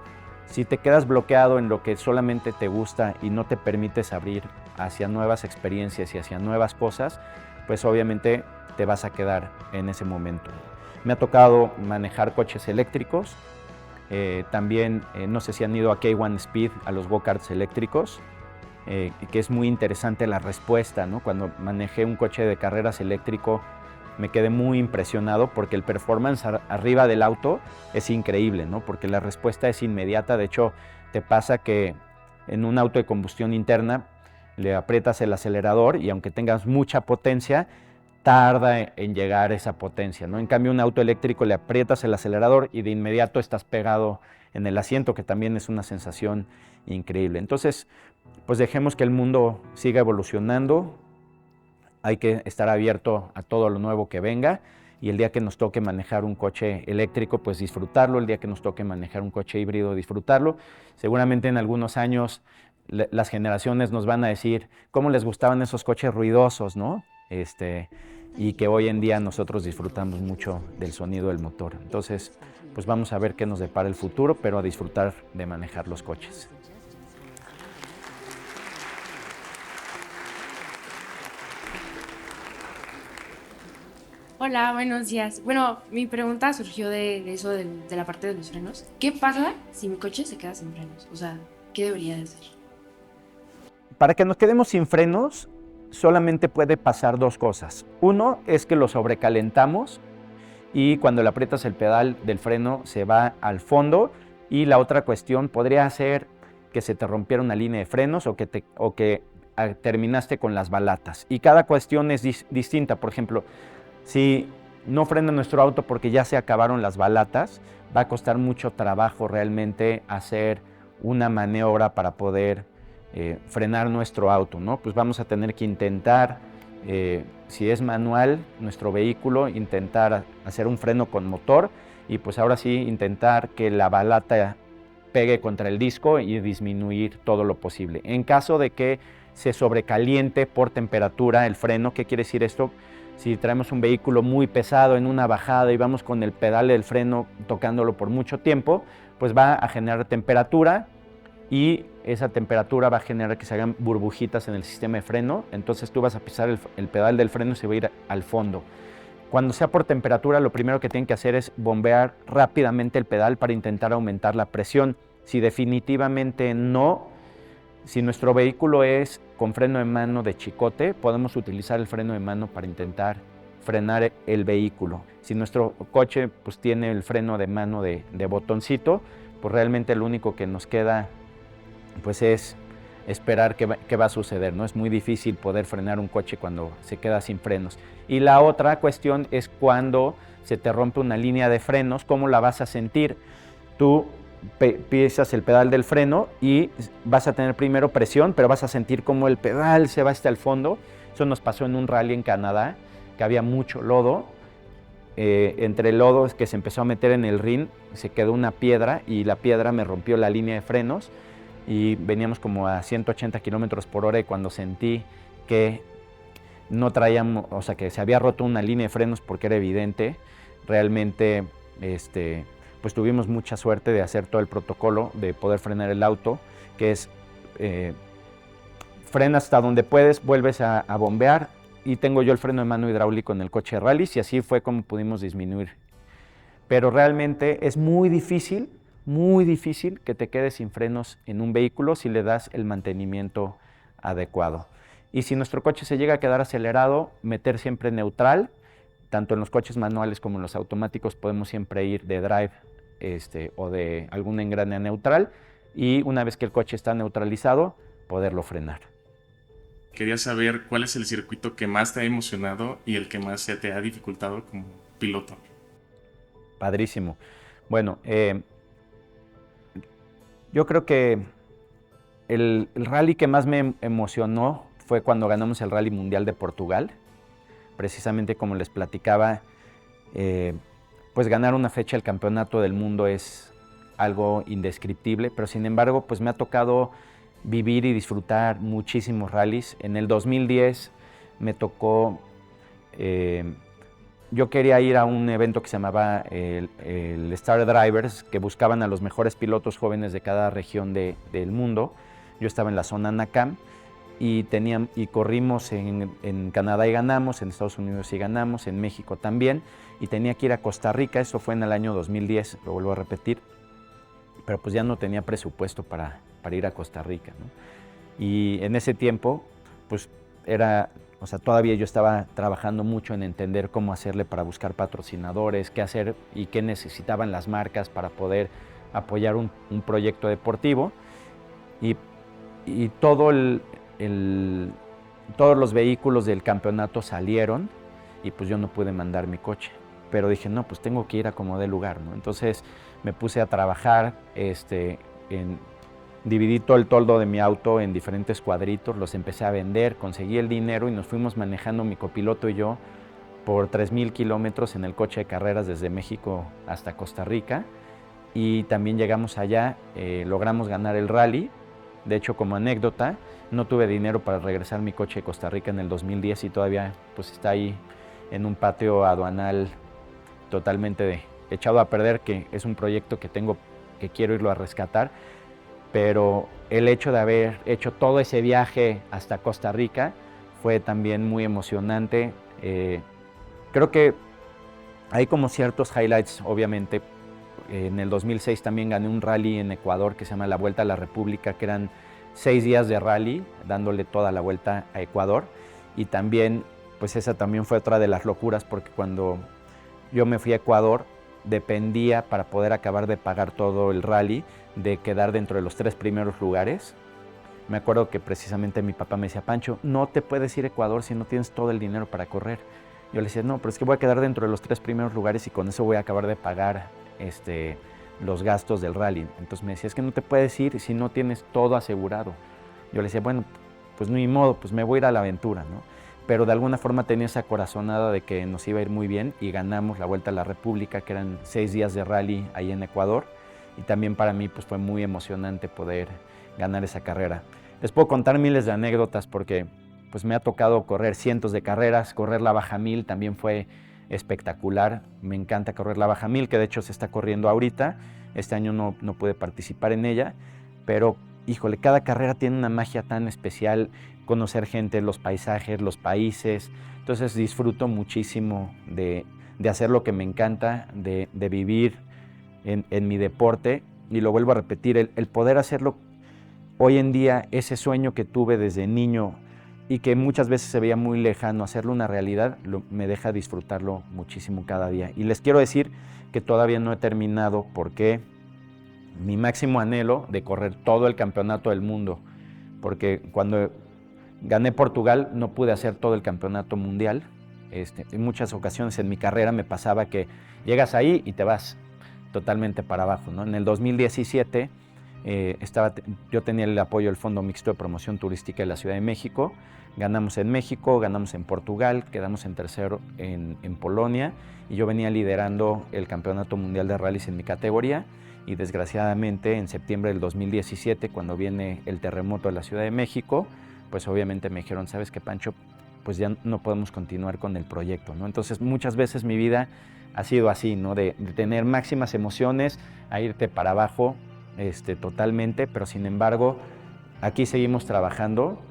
Si te quedas bloqueado en lo que solamente te gusta y no te permites abrir hacia nuevas experiencias y hacia nuevas cosas, pues obviamente te vas a quedar en ese momento. Me ha tocado manejar coches eléctricos, también no sé si han ido a K1 Speed, a los go-karts eléctricos, que es muy interesante la respuesta, ¿no? Cuando manejé un coche de carreras eléctrico me quedé muy impresionado porque el performance arriba del auto es increíble, ¿no? Porque la respuesta es inmediata. De hecho, te pasa que en un auto de combustión interna le aprietas el acelerador y aunque tengas mucha potencia, tarda en llegar esa potencia, ¿no? En cambio, un auto eléctrico le aprietas el acelerador y de inmediato estás pegado en el asiento, que también es una sensación increíble. Entonces, pues dejemos que el mundo siga evolucionando. Hay que estar abierto a todo lo nuevo que venga y el día que nos toque manejar un coche eléctrico, pues disfrutarlo. El día que nos toque manejar un coche híbrido, disfrutarlo. Seguramente en algunos años las generaciones nos van a decir cómo les gustaban esos coches ruidosos, ¿no? Y que hoy en día nosotros disfrutamos mucho del sonido del motor. Entonces, pues vamos a ver qué nos depara el futuro, pero a disfrutar de manejar los coches. Hola, buenos días. Bueno, mi pregunta surgió de eso, de la parte de los frenos. ¿Qué pasa si mi coche se queda sin frenos? O sea, ¿qué debería de hacer? Para que nos quedemos sin frenos, solamente puede pasar dos cosas. Uno es que lo sobrecalentamos y cuando le aprietas el pedal del freno se va al fondo. Y la otra cuestión podría ser que se te rompiera una línea de frenos o que terminaste con las balatas. Y cada cuestión es distinta. Por ejemplo, si no frena nuestro auto porque ya se acabaron las balatas, va a costar mucho trabajo realmente hacer una maniobra para poder frenar nuestro auto, ¿no? Pues vamos a tener que intentar, si es manual nuestro vehículo, intentar hacer un freno con motor y pues ahora sí intentar que la balata pegue contra el disco y disminuir todo lo posible. En caso de que se sobrecaliente por temperatura el freno, ¿qué quiere decir esto? Si traemos un vehículo muy pesado en una bajada y vamos con el pedal del freno tocándolo por mucho tiempo, pues va a generar temperatura y esa temperatura va a generar que se hagan burbujitas en el sistema de freno, entonces tú vas a pisar el pedal del freno y se va a ir al fondo. Cuando sea por temperatura, lo primero que tienen que hacer es bombear rápidamente el pedal para intentar aumentar la presión. Si definitivamente no, si nuestro vehículo es con freno de mano de chicote, podemos utilizar el freno de mano para intentar frenar el vehículo. Si nuestro coche pues, tiene el freno de mano de botoncito, pues realmente lo único que nos queda pues, es esperar qué va a suceder, ¿no? Es muy difícil poder frenar un coche cuando se queda sin frenos. Y la otra cuestión es cuando se te rompe una línea de frenos, ¿cómo la vas a sentir? Tú pisas el pedal del freno y vas a tener primero presión, pero vas a sentir como el pedal se va hasta el fondo. Eso nos pasó en un rally en Canadá, que había mucho lodo. Entre el lodo es que se empezó a meter en el rin, se quedó una piedra y la piedra me rompió la línea de frenos y veníamos como a 180 kilómetros por hora y cuando sentí que no traíamos, o sea, que se había roto una línea de frenos porque era evidente, realmente pues tuvimos mucha suerte de hacer todo el protocolo, de poder frenar el auto, que es frena hasta donde puedes, vuelves a bombear y tengo yo el freno de mano hidráulico en el coche de rallies y así fue como pudimos disminuir. Pero realmente es muy difícil que te quedes sin frenos en un vehículo si le das el mantenimiento adecuado. Y si nuestro coche se llega a quedar acelerado, meter siempre neutral. Tanto en los coches manuales como en los automáticos podemos siempre ir de drive o de algún engrane a neutral y una vez que el coche está neutralizado, poderlo frenar. Quería saber cuál es el circuito que más te ha emocionado y el que más se te ha dificultado como piloto. Padrísimo. Bueno, yo creo que el rally que más me emocionó fue cuando ganamos el Rally Mundial de Portugal. Precisamente como les platicaba, pues ganar una fecha del Campeonato del Mundo es algo indescriptible, pero sin embargo pues me ha tocado vivir y disfrutar muchísimos rallies. En el 2010 me tocó, yo quería ir a un evento que se llamaba el Star Drivers, que buscaban a los mejores pilotos jóvenes de cada región del mundo. Yo estaba en la zona NACAM y corrimos en Canadá y ganamos, en Estados Unidos y ganamos, en México también, y tenía que ir a Costa Rica, eso fue en el año 2010, lo vuelvo a repetir, pero pues ya no tenía presupuesto para ir a Costa Rica, ¿no? Y en ese tiempo, pues todavía yo estaba trabajando mucho en entender cómo hacerle para buscar patrocinadores, qué hacer y qué necesitaban las marcas para poder apoyar un proyecto deportivo, y todos los vehículos del campeonato salieron y pues yo no pude mandar mi coche, pero dije, no, pues tengo que ir a como dé lugar, ¿no? Entonces me puse a trabajar, dividí todo el toldo de mi auto en diferentes cuadritos, los empecé a vender, conseguí el dinero y nos fuimos manejando mi copiloto y yo por 3,000 kilómetros en el coche de carreras desde México hasta Costa Rica, y también llegamos allá, logramos ganar el rally. De hecho, como anécdota, no tuve dinero para regresar mi coche de Costa Rica en el 2010 y todavía pues está ahí en un patio aduanal totalmente echado a perder, que es un proyecto que quiero irlo a rescatar, pero el hecho de haber hecho todo ese viaje hasta Costa Rica fue también muy emocionante. Creo que Hay como ciertos highlights, obviamente. En el 2006 también gané un rally en Ecuador que se llama la Vuelta a la República, que eran 6 días de rally, dándole toda la vuelta a Ecuador. Y también, pues esa también fue otra de las locuras, porque cuando yo me fui a Ecuador, dependía para poder acabar de pagar todo el rally, de quedar dentro de los 3 primeros lugares. Me acuerdo que precisamente mi papá me decía, Pancho, no te puedes ir a Ecuador si no tienes todo el dinero para correr. Yo le decía, no, pero es que voy a quedar dentro de los 3 primeros lugares y con eso voy a acabar de pagar los gastos del rally. Entonces me decía, es que no te puedes ir si no tienes todo asegurado. Yo le decía, bueno, pues ni modo, pues me voy a ir a la aventura, ¿no? Pero de alguna forma tenía esa corazonada de que nos iba a ir muy bien y ganamos la Vuelta a la República, que eran 6 días de rally ahí en Ecuador. Y también para mí pues fue muy emocionante poder ganar esa carrera. Les puedo contar miles de anécdotas porque pues me ha tocado correr cientos de carreras, correr la Baja 1000 también fue espectacular. Me encanta correr la Baja 1000, que de hecho se está corriendo ahorita. Este año no pude participar en ella, pero híjole, cada carrera tiene una magia tan especial, conocer gente, los paisajes, los países. Entonces disfruto muchísimo de hacer lo que me encanta, de vivir en mi deporte. Y lo vuelvo a repetir, el poder hacerlo hoy en día, ese sueño que tuve desde niño y que muchas veces se veía muy lejano, hacerlo una realidad, me deja disfrutarlo muchísimo cada día. Y les quiero decir que todavía no he terminado porque mi máximo anhelo de correr todo el campeonato del mundo, porque cuando gané Portugal no pude hacer todo el campeonato mundial. En muchas ocasiones en mi carrera me pasaba que llegas ahí y te vas totalmente para abajo, ¿no? En el 2017 yo tenía el apoyo del Fondo Mixto de Promoción Turística de la Ciudad de México. Ganamos en México, ganamos en Portugal, quedamos en tercero en Polonia y yo venía liderando el Campeonato Mundial de Rallys en mi categoría y desgraciadamente en septiembre del 2017, cuando viene el terremoto de la Ciudad de México, pues obviamente me dijeron, ¿sabes qué, Pancho? Pues ya no podemos continuar con el proyecto, ¿no? Entonces muchas veces mi vida ha sido así, ¿no? De tener máximas emociones a irte para abajo totalmente, pero sin embargo aquí seguimos trabajando.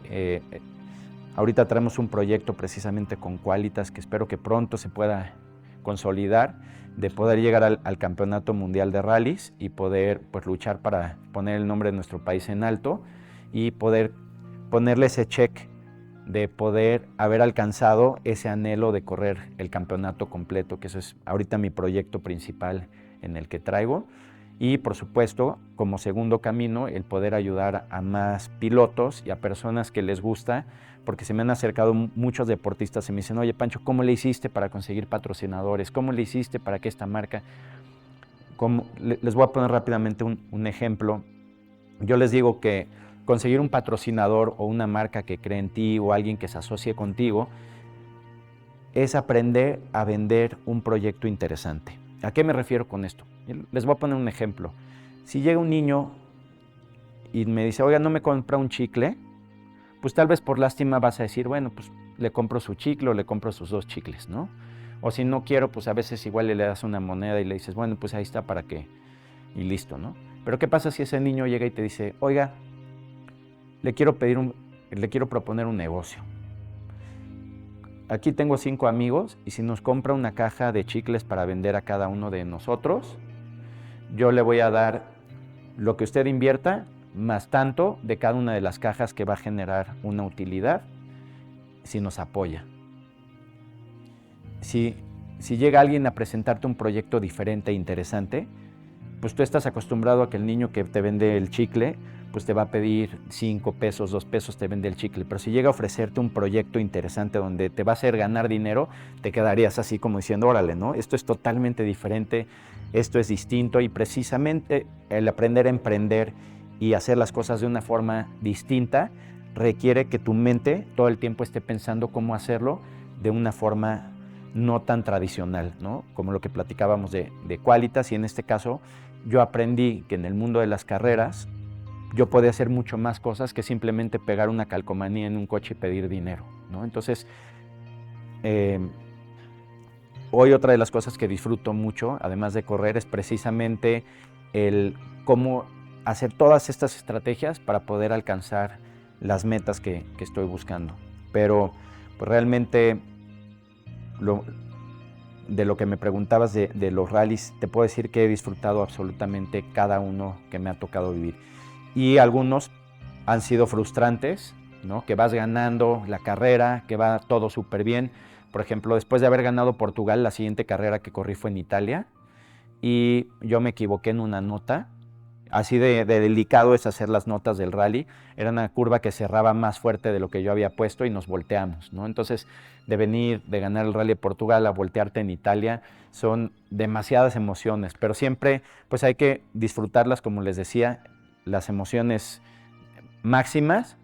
Ahorita traemos un proyecto precisamente con Qualitas que espero que pronto se pueda consolidar, de poder llegar al Campeonato Mundial de Rallys y poder pues, luchar para poner el nombre de nuestro país en alto y poder ponerle ese check de poder haber alcanzado ese anhelo de correr el campeonato completo, que eso es ahorita mi proyecto principal en el que traigo. Y por supuesto, como segundo camino, el poder ayudar a más pilotos y a personas que les gusta, porque se me han acercado muchos deportistas y me dicen, oye Pancho, ¿cómo le hiciste para conseguir patrocinadores? ¿Cómo le hiciste para que esta marca? Les voy a poner rápidamente un ejemplo. Yo les digo que conseguir un patrocinador o una marca que cree en ti o alguien que se asocie contigo es aprender a vender un proyecto interesante. ¿A qué me refiero con esto? Les voy a poner un ejemplo. Si llega un niño y me dice, oiga, no me compra un chicle, pues tal vez por lástima vas a decir, bueno, pues le compro su chicle o le compro sus 2 chicles, ¿no? O si no quiero, pues a veces igual le das una moneda y le dices, bueno, pues ahí está para que, y listo, ¿no? Pero ¿qué pasa si ese niño llega y te dice, oiga, le quiero proponer un negocio? Aquí tengo 5 amigos y si nos compra una caja de chicles para vender a cada uno de nosotros, yo le voy a dar lo que usted invierta más tanto de cada una de las cajas que va a generar una utilidad si nos apoya. Si llega alguien a presentarte un proyecto diferente e interesante, pues tú estás acostumbrado a que el niño que te vende el chicle pues te va a pedir 5 pesos, 2 pesos, te vende el chicle. Pero si llega a ofrecerte un proyecto interesante donde te va a hacer ganar dinero, te quedarías así como diciendo, órale, ¿no? Esto es totalmente diferente, esto es distinto y precisamente el aprender a emprender y hacer las cosas de una forma distinta requiere que tu mente todo el tiempo esté pensando cómo hacerlo de una forma no tan tradicional, ¿no? Como lo que platicábamos de Qualitas, y en este caso yo aprendí que en el mundo de las carreras yo podía hacer mucho más cosas que simplemente pegar una calcomanía en un coche y pedir dinero, ¿no? Entonces, hoy otra de las cosas que disfruto mucho, además de correr, es precisamente el cómo hacer todas estas estrategias para poder alcanzar las metas que estoy buscando. Pero pues, realmente de lo que me preguntabas de los rallies, te puedo decir que he disfrutado absolutamente cada uno que me ha tocado vivir. Y algunos han sido frustrantes, ¿no? Que vas ganando la carrera, que va todo súper bien. Por ejemplo, después de haber ganado Portugal, la siguiente carrera que corrí fue en Italia y yo me equivoqué en una nota. Así de delicado es hacer las notas del rally. Era una curva que cerraba más fuerte de lo que yo había puesto y nos volteamos, ¿no? Entonces, de venir, de ganar el Rally de Portugal a voltearte en Italia, son demasiadas emociones, pero siempre pues hay que disfrutarlas, como les decía, las emociones máximas,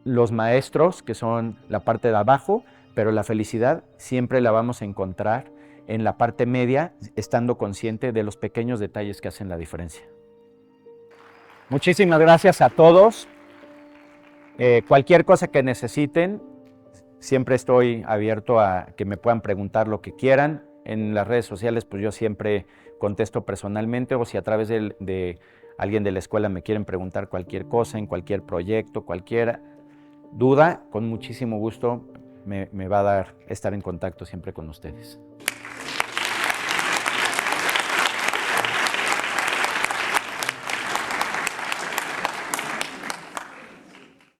los maestros, que son la parte de abajo, pero la felicidad siempre la vamos a encontrar en la parte media, estando consciente de los pequeños detalles que hacen la diferencia. Muchísimas gracias a todos. Cualquier cosa que necesiten, siempre estoy abierto a que me puedan preguntar lo que quieran. En las redes sociales, pues yo siempre contesto personalmente, o si a través de alguien de la escuela me quieren preguntar cualquier cosa, en cualquier proyecto, cualquier duda, con muchísimo gusto me va a dar estar en contacto siempre con ustedes.